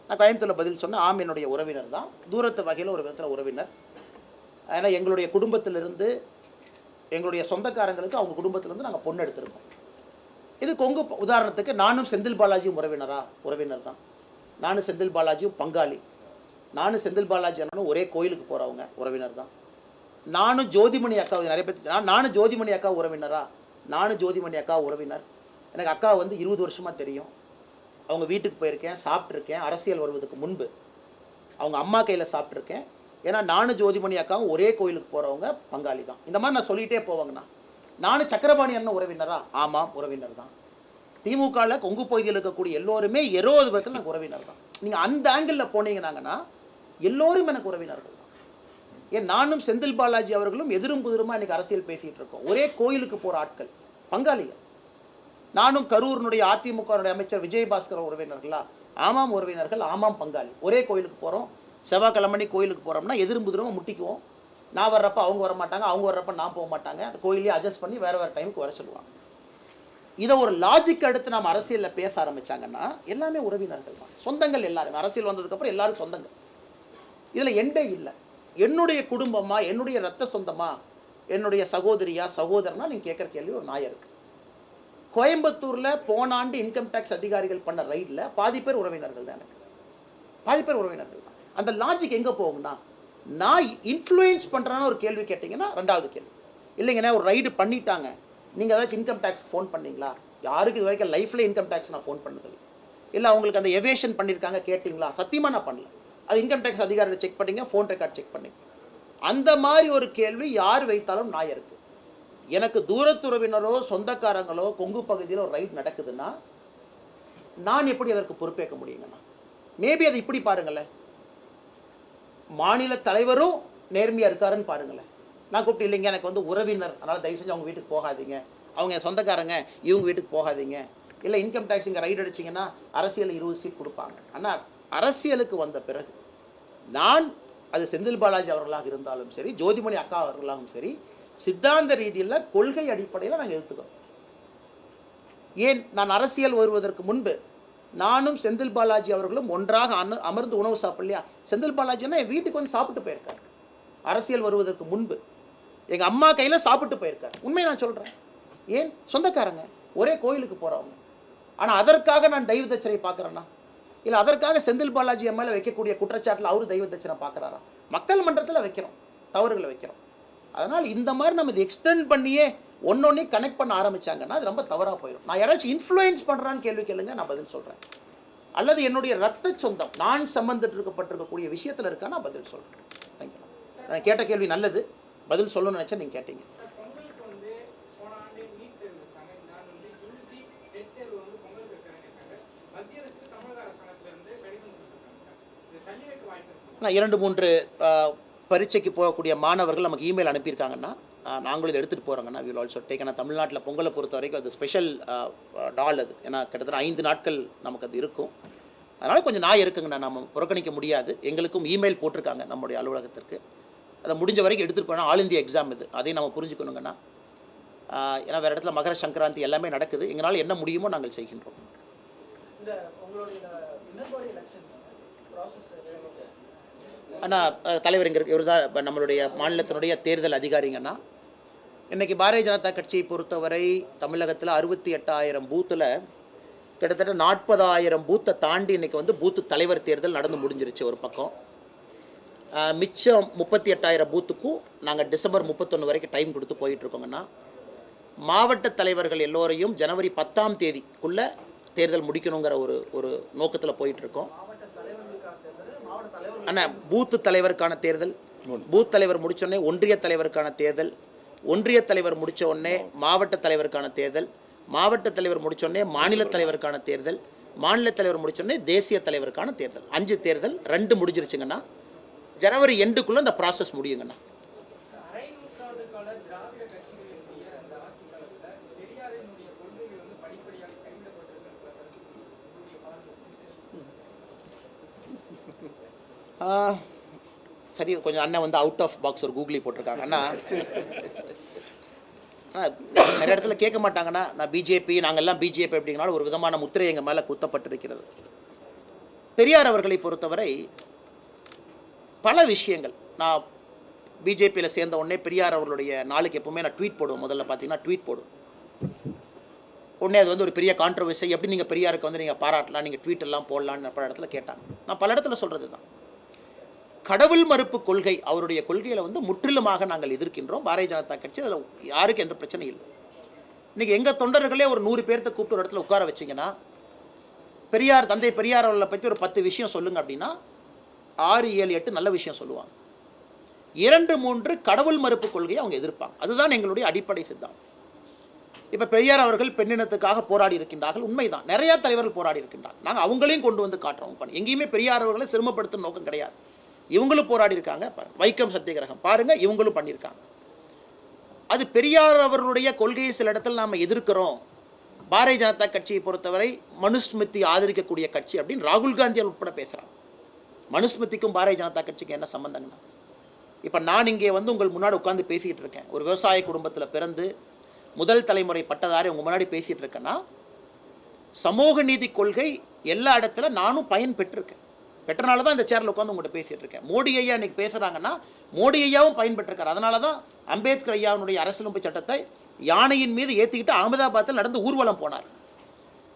நான் கோயம்புத்தூரில் பதில் சொன்னேன், ஆம் என்னுடைய உறவினர் தான், தூரத்து வகையில் ஒரு விதத்தில் உறவினர். ஏன்னா எங்களுடைய குடும்பத்திலிருந்து, எங்களுடைய சொந்தக்காரங்களுக்கு அவங்க குடும்பத்திலேருந்து நாங்கள் பொண்ணு எடுத்திருக்கோம். இது கொங்கு உதாரணத்துக்கு நானும் செந்தில் பாலாஜியும் உறவினர் தான். நானும் செந்தில் பாலாஜியும் பங்காளி. நானும் செந்தில் பாலாஜி அண்ணனும் ஒரே கோயிலுக்கு போகிறவங்க, உறவினர் தான். நானும் ஜோதிமணி அக்கா நிறைய பேர், நானும் ஜோதிமணி அக்கா நானும் ஜோதிமணி அக்கா உறவினர். எனக்கு அக்கா வந்து 20 வருஷமாக தெரியும். அவங்க வீட்டுக்கு போயிருக்கேன், சாப்பிட்ருக்கேன். அரசியல் வருவதற்கு முன்பு அவங்க அம்மா கையில் சாப்பிட்ருக்கேன். ஏன்னா நானும் ஜோதிமணி அக்காவும் ஒரே கோயிலுக்கு போகிறவங்க, பங்காளி தான். இந்த மாதிரி நான் சொல்லிகிட்டே போவாங்கண்ணா. நானும் சக்கரபாணி அண்ணன் உறவினரா? ஆமாம், உறவினர் தான். திமுகவில் கொங்கு பகுதியில் இருக்கக்கூடிய எல்லோருமே 20 விதத்தில் எனக்கு உறவினர் தான். நீங்கள் அந்த ஆங்கிளில் போனீங்கன்னாங்கன்னா எல்லோரும் எனக்கு உறவினர்கள் தான். ஏன் நானும் செந்தில் பாலாஜி அவர்களும் எதிரும் புதிருமா எனக்கு அரசியல் பேசிகிட்டு இருக்கோம். ஒரே கோயிலுக்கு போகிற ஆட்கள், பங்காளிகள். நானும் கரூரினுடைய அதிமுகவுடைய அமைச்சர் விஜயபாஸ்கர் உறவினர்களா? ஆமாம் உறவினர்கள், ஆமாம் பங்காளி. ஒரே கோயிலுக்கு போகிறோம். செவ்வாய்க்கிழமை கோயிலுக்கு போகிறோம்னா எதிரும் புதிருமா முட்டிக்குவோம். நான் வர்றப்ப அவங்க வர மாட்டாங்க, அவங்க வர்றப்ப நான் போக மாட்டாங்க. அந்த கோயிலே அட்ஜஸ்ட் பண்ணி வேறு வேறு டைமுக்கு வர சொல்லுவாங்க. இதை ஒரு லாஜிக் எடுத்து நாம் அரசியலில் பேச ஆரம்பித்தாங்கன்னா எல்லாமே உறவினர்கள் தான், சொந்தங்கள். எல்லாருமே அரசியல் வந்ததுக்கப்புறம் எல்லாரும் சொந்தங்கள். இதில் எண்டே இல்லை. என்னுடைய குடும்பமா, என்னுடைய ரத்த சொந்தமா, என்னுடைய சகோதரியா சகோதரனா நீங்கள் கேட்குற கேள்வி ஒரு நியாயம் இருக்குது. கோயம்புத்தூரில் போன ஆண்டு இன்கம் டேக்ஸ் அதிகாரிகள் பண்ண ரைடில் பாதி பேர் உறவினர்கள் தான். எனக்கு பாதி பேர் உறவினர்கள் தான். அந்த லாஜிக் எங்கே போகும்னா, நான் இன்ஃப்ளூயன்ஸ் பண்ணுறேன்னு ஒரு கேள்வி கேட்டிங்கன்னா ரெண்டாவது கேள்வி. இல்லைங்கண்ணா ஒரு ரைடு பண்ணிட்டாங்க, நீங்கள் ஏதாச்சும் இன்கம் டேக்ஸ் ஃபோன் பண்ணிங்களா? யாருக்கு இது வரைக்கும் லைஃப்பில் இன்கம் டேக்ஸ் நான் ஃபோன் பண்ணதில்லை. இல்லை அவங்களுக்கு அந்த எவேஷன் பண்ணியிருக்காங்க கேட்டிங்களா? சத்தியமாக நான் பண்ணல. அது இன்கம் டேக்ஸ் அதிகாரியை செக் பண்ணிங்க, ஃபோன் ரெக்கார்ட் செக் பண்ணிங்க. அந்த மாதிரி ஒரு கேள்வி யார் வைத்தாலும் நியாயம் இருக்குது. எனக்கு தூரத்துறவினரோ சொந்தக்காரங்களோ கொங்கு பகுதியில் ஒரு ரைட் நடக்குதுன்னா நான் எப்படி அதற்கு பொறுப்பேற்க முடியுங்கண்ணா? மேபி அதை இப்படி பாருங்களேன், மாநில தலைவரும் நேர்மையாக இருக்காருன்னு பாருங்களேன். நான் கூப்பிட்டு இல்லைங்க எனக்கு வந்து உறவினர், அதனால் தயவு செஞ்சு அவங்க வீட்டுக்கு போகாதீங்க, அவங்க சொந்தக்காரங்க, இவங்க வீட்டுக்கு போகாதீங்க. இல்லை இன்கம் டேக்ஸ் இங்கே ரைடு அடிச்சிங்கன்னா அரசியல் 20 சீட் கொடுப்பாங்க. ஆனால் அரசியலுக்கு வந்த பிறகு நான், அது செந்தில் பாலாஜி அவர்களாக இருந்தாலும் சரி, ஜோதிமணி அக்கா அவர்களாகவும் சரி, சித்தாந்த ரீதியில் கொள்கை அடிப்படையில் நாங்கள் எடுத்துக்கிறோம். ஏன் நான் அரசியல் வருவதற்கு முன்பு நானும் செந்தில் பாலாஜி அவர்களும் ஒன்றாக அமர்ந்து உணவு சாப்பிடலையா? செந்தில் பாலாஜின்னா என் வீட்டுக்கு வந்து சாப்பிட்டு போயிருக்கார். அரசியல் வருவதற்கு முன்பு எங்கள் அம்மா கையில் சாப்பிட்டு போயிருக்கார். உண்மை நான் சொல்கிறேன். ஏன்? சொந்தக்காரங்க, ஒரே கோயிலுக்கு போகிறவங்க. ஆனால் அதற்காக நான் தெய்வ தட்சணை பார்க்குறேன்னா? இல்லை அதற்காக செந்தில் பாலாஜி மேலே வைக்கக்கூடிய குற்றச்சாட்டில் அவரு தெய்வ தட்சணை பார்க்குறாரா? மக்கள் மன்றத்தில் வைக்கிறோம், தவறுகளை வைக்கிறோம். அதனால் இந்த மாதிரி நம்ம இதை எக்ஸ்டெண்ட் பண்ணியே ஒன்னொன்னே கனெக்ட் பண்ண ஆரம்பித்தாங்கன்னா அது ரொம்ப தவறாக போயிடும். நான் யாராச்சும் இன்ஃப்ளூயன்ஸ் பண்ணுறான்னு கேள்வி கேளுங்க, நான் பதில் சொல்கிறேன். அல்லது என்னுடைய ரத்த சொந்தம் நான் சம்பந்தப்பட்டிருக்கக்கூடிய விஷயத்தில் இருக்கா, நான் பதில் சொல்கிறேன். தேங்க்யூ. நான் கேட்ட கேள்வி நல்லது, பதில் சொல்லணும்னு நினச்சா நீங்கள் கேட்டீங்க. பொங்கலுக்கு வந்து போன ஆண்டு நீட் தேர்வு வச்சாங்க. இந்த ஆண்டு வந்து யூஜி டெட் தேர்வு வந்து பொங்கலுக்கு வைக்கிறாங்க. மத்திய அரசுக்கு தமிழக அரசாங்கத்திலிருந்து கடிதம் கொடுத்துருக்காங்க. இது தள்ளி வைக்க வாய்ப்பு இருக்கு. நான் 2-3 பரீட்சைக்கு போகக்கூடிய மாணவர்கள் நமக்கு இமெயில் அனுப்பியிருக்காங்கன்னா நாங்களும் இதை எடுத்துகிட்டு போகிறோங்கன்னா வில் ஆல்சோ டேக். ஏன்னா தமிழ்நாட்டில் பொங்கலை பொறுத்த வரைக்கும் அது ஸ்பெஷல் டால் அது. ஏன்னா கிட்டத்தட்ட 5 நாட்கள் நமக்கு அது இருக்கும். அதனால் கொஞ்சம் நாய் இருக்குங்கண்ணா, நம்ம புறக்கணிக்க முடியாது. எங்களுக்கும் இமெயில் போட்டிருக்காங்க நம்முடைய அலுவலகத்திற்கு. அதை முடிஞ்ச வரைக்கும் எடுத்துகிட்டு போனால் ஆல் இந்தியா எக்ஸாம் இது, அதையும் நம்ம புரிஞ்சுக்கணுங்கண்ணா. ஏன்னா வேறு இடத்துல மகர சங்கராந்தி எல்லாமே நடக்குது. எங்களால் என்ன முடியுமோ நாங்கள் செய்கின்றோம். இந்த உங்களுடைய இன்னொரு எலெக்ஷன் ப்ராசஸ் அண்ணா தலைவர் இங்கே இவர் தான் இப்போ நம்மளுடைய மாநிலத்தினுடைய தேர்தல் அதிகாரிங்கன்னா. இன்றைக்கி பாரதிய ஜனதா கட்சியை பொறுத்தவரை தமிழகத்தில் 68,000 பூத்தில் கிட்டத்தட்ட 40,000 பூத்தை தாண்டி இன்றைக்கி வந்து பூத்து தலைவர் தேர்தல் நடந்து முடிஞ்சிருச்சு ஒரு பக்கம். மிச்சம் 38,000 பூத்துக்கும் நாங்கள் டிசம்பர் 31 வரைக்கும் டைம் கொடுத்து போயிட்டுருக்கோங்கன்னா, மாவட்ட தலைவர்கள் எல்லோரையும் ஜனவரி 10ஆம் தேதிக்குள்ளே தேர்தல் முடிக்கணுங்கிற ஒரு நோக்கத்தில் போயிட்டுருக்கோம். ஆனால் பூத்து தலைவருக்கான தேர்தல், பூத் தலைவர் முடித்தோடனே ஒன்றிய தலைவருக்கான தேர்தல், ஒன்றிய தலைவர் முடித்த உடனே மாவட்ட தலைவருக்கான தேர்தல், மாவட்ட தலைவர் முடித்தோடனே மாநில தலைவருக்கான தேர்தல், மாநில தலைவர் முடித்தோடனே தேசிய தலைவருக்கான தேர்தல். 5 தேர்தல் 2 முடிஞ்சிருச்சுங்கன்னா ஜனவரி எண்டுக்குள்ளே இந்த ப்ராசஸ் முடியுங்கண்ணா. அரை நூற்றாண்டு கால திராவிட கட்சிகளினுடைய அந்த ஆட்சி காலத்தில் பெரியாரினுடைய கொள்கைகள் வந்து படிப்படியாக கைவிடப்பட்டிருக்கிற சரி, கொஞ்சம் அண்ணன் வந்து அவுட் ஆஃப் பாக்ஸ் ஒரு கூகுளி போட்டிருக்காங்க. அண்ணா நிறைய இடத்துல கேட்க மாட்டாங்கன்னா, நான் பிஜேபி, நாங்கள்லாம் பிஜேபி அப்படிங்கனால ஒரு விதமான முத்திரை எங்கள் மேலே குத்தப்பட்டிருக்கிறது. பெரியார் அவர்களை பொறுத்தவரை பல விஷயங்கள், நான் பிஜேபியில் சேர்ந்த உடனே பெரியார் அவர்களுடைய நாளுக்கு எப்போவுமே நான் ட்வீட் போடுவேன். முதல்ல பார்த்தீங்கன்னா ட்வீட் போடுவேன். உடனே அது வந்து ஒரு பெரிய கான்ட்ரவர்சி. எப்படி நீங்கள் பெரியாருக்கு வந்து நீங்கள் பாராட்டலாம், நீங்கள் ட்வீட் எல்லாம் போடலான்னு பல இடத்துல கேட்டாங்க. நான் பல இடத்துல சொல்கிறது தான், கடவுள் மறுப்பு கொள்கை அவருடைய கொள்கையில் வந்து முற்றிலுமாக நாங்கள் எதிர்க்கின்றோம். பாரதிய ஜனதா கட்சி அதில் யாருக்கும் எந்த பிரச்சனையும் இல்லை. இன்றைக்கி எங்கள் தொண்டர்களே ஒரு 100 பேர்த்த கூப்பிட்டு ஒரு இடத்துல உட்கார வச்சிங்கன்னா பெரியார் தந்தை பெரியார் அவர்களை பற்றி ஒரு 10 விஷயம் சொல்லுங்க அப்படின்னா 6, 7, 8 நல்ல விஷயம் சொல்லுவாங்க. 2, 3 கடவுள் மறுப்பு கொள்கையை அவங்க எதிர்ப்பாங்க. அதுதான் எங்களுடைய அடிப்படை சித்தாந்தம். இப்போ பெரியார் அவர்கள் பெண்ணினத்துக்காக போராடி இருக்கின்றார்கள், உண்மைதான். நிறையா தலைவர்கள் போராடி இருக்கின்றார்கள். நாங்கள் அவங்களையும் கொண்டு வந்து காட்டுறோம். எங்கேயுமே பெரியார் அவர்களை சிரமப்படுத்தும் நோக்கம் கிடையாது. இவங்களும் போராடி இருக்காங்க. வைக்கம் சத்தியகிரகம் பாருங்கள், இவங்களும் பண்ணியிருக்காங்க. அது பெரியார் அவர்களுடைய கொள்கையை சில இடத்துல நாம் எதிர்க்கிறோம். பாரதிய ஜனதா கட்சியை பொறுத்தவரை மனுஸ்மிருதி ஆதரிக்கக்கூடிய கட்சி அப்படின்னு ராகுல் காந்தி உட்பட பேசுகிறாங்க. மனுஸ்மிருதிக்கும் பாரதிய ஜனதா கட்சிக்கு என்ன சம்பந்தங்கண்ணா? இப்போ நான் இங்கே வந்து உங்கள் முன்னாடி உட்காந்து பேசிக்கிட்டு இருக்கேன். ஒரு விவசாய குடும்பத்தில் பிறந்து முதல் தலைமுறை பட்டதாரி உங்கள் முன்னாடி பேசிகிட்டு இருக்கேன்னா, சமூக நீதி கொள்கை எல்லா இடத்துல நானும் பயன் பெற்றிருக்கேன். பெற்றனால தான் இந்த சேரில் உட்காந்து உங்கள்கிட்ட பேசிகிட்டு இருக்கேன். மோடி ஐயா இன்றைக்கி பேசுகிறாங்கன்னா மோடி ஐயாவும் பயன்பெற்றிருக்கார். அதனால தான் அம்பேத்கர் ஐயாவுடைய அரசியலமைப்பு சட்டத்தை யானையின் மீது ஏற்றிக்கிட்டு அகமதாபாத்தில் நடந்து ஊர்வலம் போனார்.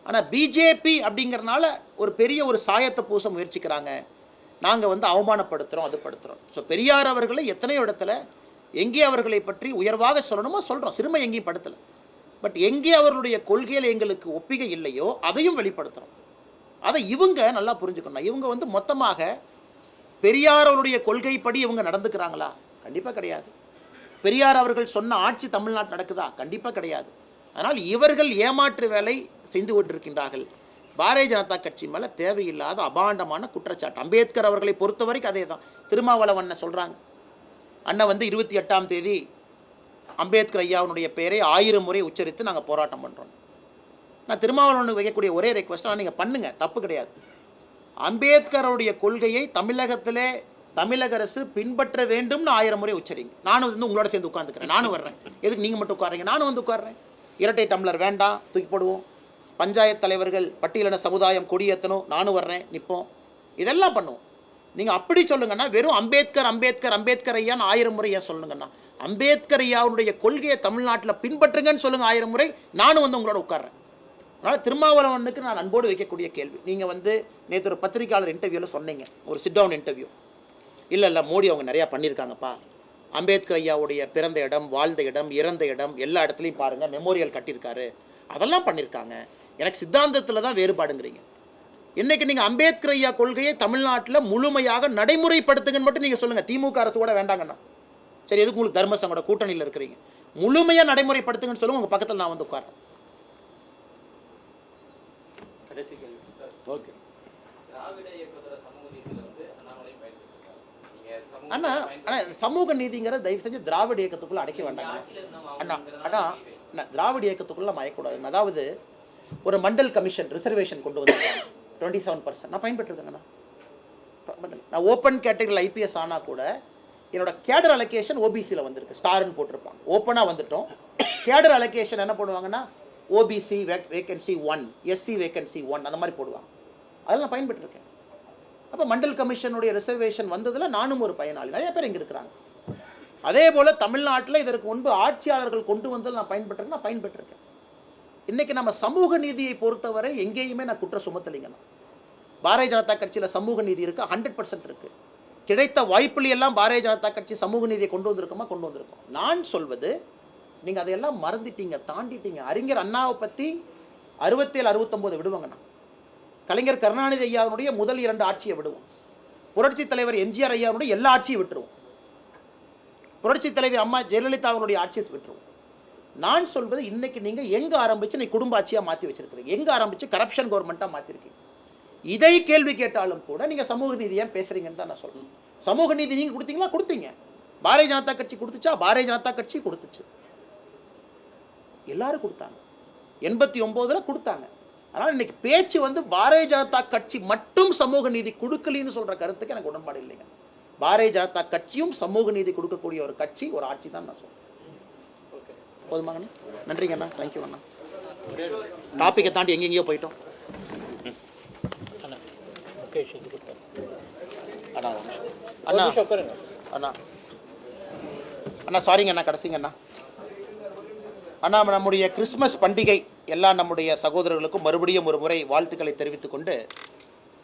ஆனால் பிஜேபி அப்படிங்கிறனால ஒரு பெரிய ஒரு சாயத்தை பூச முயற்சிக்கிறாங்க. நாங்கள் வந்து அவமானப்படுத்துகிறோம், அது படுத்துகிறோம். ஸோ பெரியார் அவர்களை எத்தனையோ இடத்துல எங்கே அவர்களை பற்றி உயர்வாக சொல்லணுமோ சொல்கிறோம். சிறுமை எங்கேயும் படுத்தலை. பட் எங்கே அவர்களுடைய கொள்கையில் எங்களுக்கு ஒப்பிகை இல்லையோ அதையும் வெளிப்படுத்துகிறோம். அதை இவங்க நல்லா புரிஞ்சுக்கணும். இவங்க வந்து மொத்தமாக பெரியார் அவருடைய கொள்கைப்படி இவங்க நடந்துக்கிறாங்களா? கண்டிப்பாக கிடையாது. பெரியார் அவர்கள் சொன்ன ஆட்சி தமிழ்நாடு நடக்குதா? கண்டிப்பாக கிடையாது. அதனால் இவர்கள் ஏமாற்று வேலை செய்து கொண்டிருக்கின்றார்கள். பாரதிய ஜனதா கட்சி மேலே தேவையில்லாத அபாண்டமான குற்றச்சாட்டு. அம்பேத்கர் அவர்களை பொறுத்த வரைக்கும் அதே தான். திருமாவளவன் சொல்கிறாங்க, அண்ணன் வந்து 28ஆம் தேதி அம்பேத்கர் ஐயாவுடைய பெயரை 1000 முறை உச்சரித்து நாங்கள் போராட்டம் பண்ணுறோம். நான் திருமாவளவனுக்கு வைக்கக்கூடிய ஒரே ரெக்வஸ்ட்டாக நீங்கள் பண்ணுங்கள், தப்பு கிடையாது. அம்பேத்கருடைய கொள்கையை தமிழகத்திலே தமிழக அரசு பின்பற்ற வேண்டும்னு 1000 முறை உச்சரிங்க. நானும் வந்து உங்களோட சேர்ந்து உட்காந்துக்கிறேன். நானும் வர்றேன். எதுக்கு நீங்கள் மட்டும் உட்காருங்க? நானும் வந்து உட்கார்றேன். இரட்டை டம்ளர் வேண்டாம், தூக்கி போடுவோம். பஞ்சாயத்து தலைவர்கள் பட்டியலின சமுதாயம் கொடியேற்றணும், நானும் வர்றேன், நிற்போம். இதெல்லாம் பண்ணுவோம். நீங்கள் அப்படி சொல்லுங்கன்னா, வெறும் அம்பேத்கர் அம்பேத்கர் அம்பேத்கர் ஐயான்னு 1000 முறை ஏன் சொல்லுங்கன்னா, அம்பேத்கர் ஐயாவுடைய கொள்கையை தமிழ்நாட்டில் பின்பற்றுங்கன்னு சொல்லுங்கள் 1000 முறை. நானும் வந்து உங்களோட உட்கார்றேன். அதனால் திருமாவளவனுக்கு நான் அன்போடு வைக்கக்கூடிய கேள்வி, நீங்கள் வந்து நேற்று ஒரு பத்திரிகையாளர் இன்டர்வியூவில் சொன்னீங்க, ஒரு சிட் டவுன் இன்டர்வியூ. இல்லை மோடி அவங்க நிறையா பண்ணியிருக்காங்கப்பா. அம்பேத்கர் ஐயாவுடைய பிறந்த இடம், வாழ்ந்த இடம், இறந்த இடம் எல்லா இடத்துலையும் பாருங்கள் மெமோரியல் கட்டியிருக்காரு, அதெல்லாம் பண்ணியிருக்காங்க. எனக்கு சித்தாந்தத்தில் தான் வேறுபாடுங்கிறீங்க. இன்றைக்கி நீங்கள் அம்பேத்கர் ஐயா கொள்கையை தமிழ்நாட்டில் முழுமையாக நடைமுறைப்படுத்துங்கன்னு மட்டும் நீங்கள் சொல்லுங்கள். திமுக அரசு கூட வேண்டாங்கண்ணா. சரி, எதுக்கு உங்களுக்கு தர்மசங்கோட கூட்டணியில் இருக்கிறீங்க? முழுமையாக நடைமுறைப்படுத்துங்கன்னு சொல்லுங்கள். உங்கள் பக்கத்தில் நான் வந்து உட்கார்றேன். கடைசி கேள்வி. ஓகே அண்ணா, ஆனால் சமூக நீதிங்கிற தயவு செஞ்சு திராவிட இயக்கத்துக்குள்ளே அடைக்க வேண்டாங்க அண்ணா. அண்ணா திராவிட இயக்கத்துக்குள்ளே நம்ம அயக்கூடாது. அதாவது ஒரு மண்டல் கமிஷன் ரிசர்வேஷன் கொண்டு வந்திருக்காங்க 27%. நான் பயன்பெற்றிருக்கேங்கண்ணா. நான் ஓப்பன் கேட்டகரியில் ஐபிஎஸ் ஆனால் கூட என்னோட கேடர் அலோகேஷன் ஓபிசியில் வந்திருக்கு, ஸ்டார்னு போட்டிருப்பாங்க. ஓப்பனாக வந்துட்டோம். கேடர் அலோகேஷன் என்ன பண்ணுவாங்கன்னா ஓபிசி வேகன்சி 1, எஸ்சி வேகன்சி 1 அந்த மாதிரி போடுவாங்க. அதில் நான் பயன்பெற்றிருக்கேன். அப்போ மண்டல் கமிஷனுடைய ரிசர்வேஷன் வந்ததில் நானும் ஒரு பயனாளி. நிறைய பேர் இங்கே இருக்கிறாங்க. அதே போல் தமிழ்நாட்டில் இதற்கு முன்பு ஆட்சியாளர்கள் கொண்டு வந்ததில் நான் பயன்பெற்றிருக்கேன். இன்றைக்கி நம்ம சமூக நீதியை பொறுத்தவரை எங்கேயுமே நான் குற்றம் சுமத்தலைங்கண்ணா. பாரதிய ஜனதா கட்சியில் சமூக நீதி இருக்குது, 100% இருக்குது. கிடைத்த வாய்ப்புலையெல்லாம் பாரதிய ஜனதா கட்சி சமூக நீதியை கொண்டு வந்திருக்கோம். நான் சொல்வது, நீங்கள் அதையெல்லாம் மறந்துட்டீங்க, தாண்டிட்டீங்க. அறிஞர் அண்ணாவை பற்றி 67, 69 விடுவாங்கண்ணா. கலைஞர் கருணாநிதி ஐயாவுடைய முதல் 2 ஆட்சியை விடுவோம். புரட்சி தலைவர் எம்ஜிஆர் ஐயாவுடைய எல்லா ஆட்சியும் விட்டுருவோம். புரட்சி தலைவி அம்மா ஜெயலலிதாவுடைய ஆட்சியை விட்டுருவோம். நான் சொல்வது, இன்றைக்கி நீங்கள் எங்கே ஆரம்பித்து நீ குடும்ப ஆட்சியாக மாற்றி வச்சுருக்கிறீங்க, எங்கே ஆரம்பித்து கரப்ஷன் கவர்மெண்ட்டாக மாற்றிருக்கீங்க. இதை கேள்வி கேட்டாலும் கூட நீங்கள் சமூக நீதி ஏன் பேசுகிறீங்கன்னு தான் நான் சொல்லணும். சமூக நீதி நீங்கள் கொடுத்தீங்களா? கொடுத்தீங்க. பாரதிய ஜனதா கட்சி கொடுத்துச்சா? பாரதிய ஜனதா கட்சி கொடுத்துச்சு. எல்லாரும் கொடுத்தாங்க. 89 கொடுத்தாங்க. அதனால் இன்றைக்கி பேச்சு வந்து பாரதிய ஜனதா கட்சி மட்டும் சமூக நீதி கொடுக்கலின்னு சொல்கிற கருத்துக்கு எனக்கு உடன்பாடு இல்லைங்க. பாரதிய ஜனதா கட்சியும் சமூக நீதி கொடுக்கக்கூடிய ஒரு கட்சி, ஒரு ஆட்சி தான் நான் சொல்கிறேன். ஓகே, போதுமாங்கண்ணா. நன்றிங்கண்ணா. தேங்க்யூ அண்ணா. டாப்பிக்கை தாண்டி எங்கெங்கேயோ போயிட்டோம். அண்ணா அண்ணா அண்ணா அண்ணா சாரிங்க அண்ணா, கடைசிங்க அண்ணா. அண்ணா, நம்முடைய கிறிஸ்மஸ் பண்டிகை எல்லா நம்முடைய சகோதரர்களுக்கும் மறுபடியும் ஒரு முறை வாழ்த்துக்களை தெரிவித்து கொண்டு,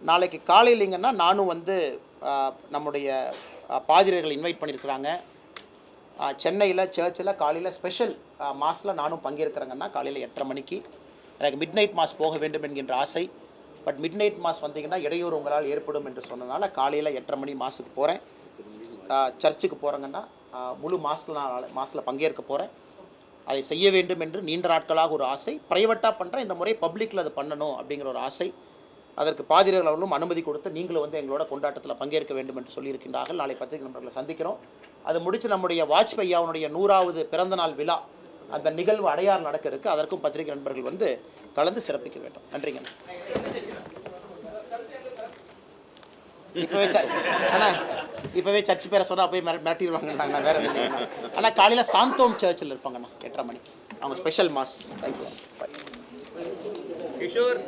நாளைக்கு காலையிலிங்கன்னா நானும் வந்து நம்முடைய பாதிரிகள் இன்வைட் பண்ணியிருக்கிறாங்க. சென்னையில் சர்ச்சில் காலையில் ஸ்பெஷல் மாஸில் நானும் பங்கேற்கிறேங்கன்னா காலையில் 8:30 மணிக்கு. எனக்கு மிட் நைட் மாஸ் போக வேண்டும் என்கின்ற ஆசை. பட் மிட் நைட் மாஸ் வந்தீங்கன்னா இடையூறு உங்களால் ஏற்படும் என்று சொன்னனால காலையில் 8:30 மணி மாஸுக்கு போகிறேன். சர்ச்சுக்கு போகிறேங்கன்னா முழு மாஸில் பங்கேற்க போகிறேன். அதை செய்ய வேண்டும் என்று நீண்ட நாட்களாக ஒரு ஆசை. ப்ரைவேட்டாக பண்ணுறேன், இந்த முறை பப்ளிக்கில் அது பண்ணணும் அப்படிங்கிற ஒரு ஆசை. அதற்கு பாதிரிகள் அவர்களும் அனுமதி கொடுத்து நீங்களும் வந்து எங்களோட கொண்டாட்டத்தில் பங்கேற்க வேண்டும் என்று சொல்லியிருக்கின்றார்கள். நாளை பத்திரிகை நண்பர்களை சந்திக்கிறோம். அது முடித்து நம்முடைய வாஜ்பாய் ஐயாவுடைய 100வது பிறந்தநாள் விழா அந்த நிகழ்வு அடையாறு நடக்க இருக்குது. அதற்கும் பத்திரிகை நண்பர்கள் வந்து கலந்து சிறப்பிக்க வேண்டும். நன்றிங்க. இப்போவே சர்ச் பேரை சொன்னால் போய் மிரட்டிடுவாங்கண்ணா. வேறு எதுவும் இல்லைங்கண்ணா. ஆனால் காலையில் சாந்தோம் சர்ச்சில் இருப்பாங்கண்ணா 8:30 மணிக்கு. அவங்க ஸ்பெஷல் மாஸ். தேங்க்யூ. கிஷோர்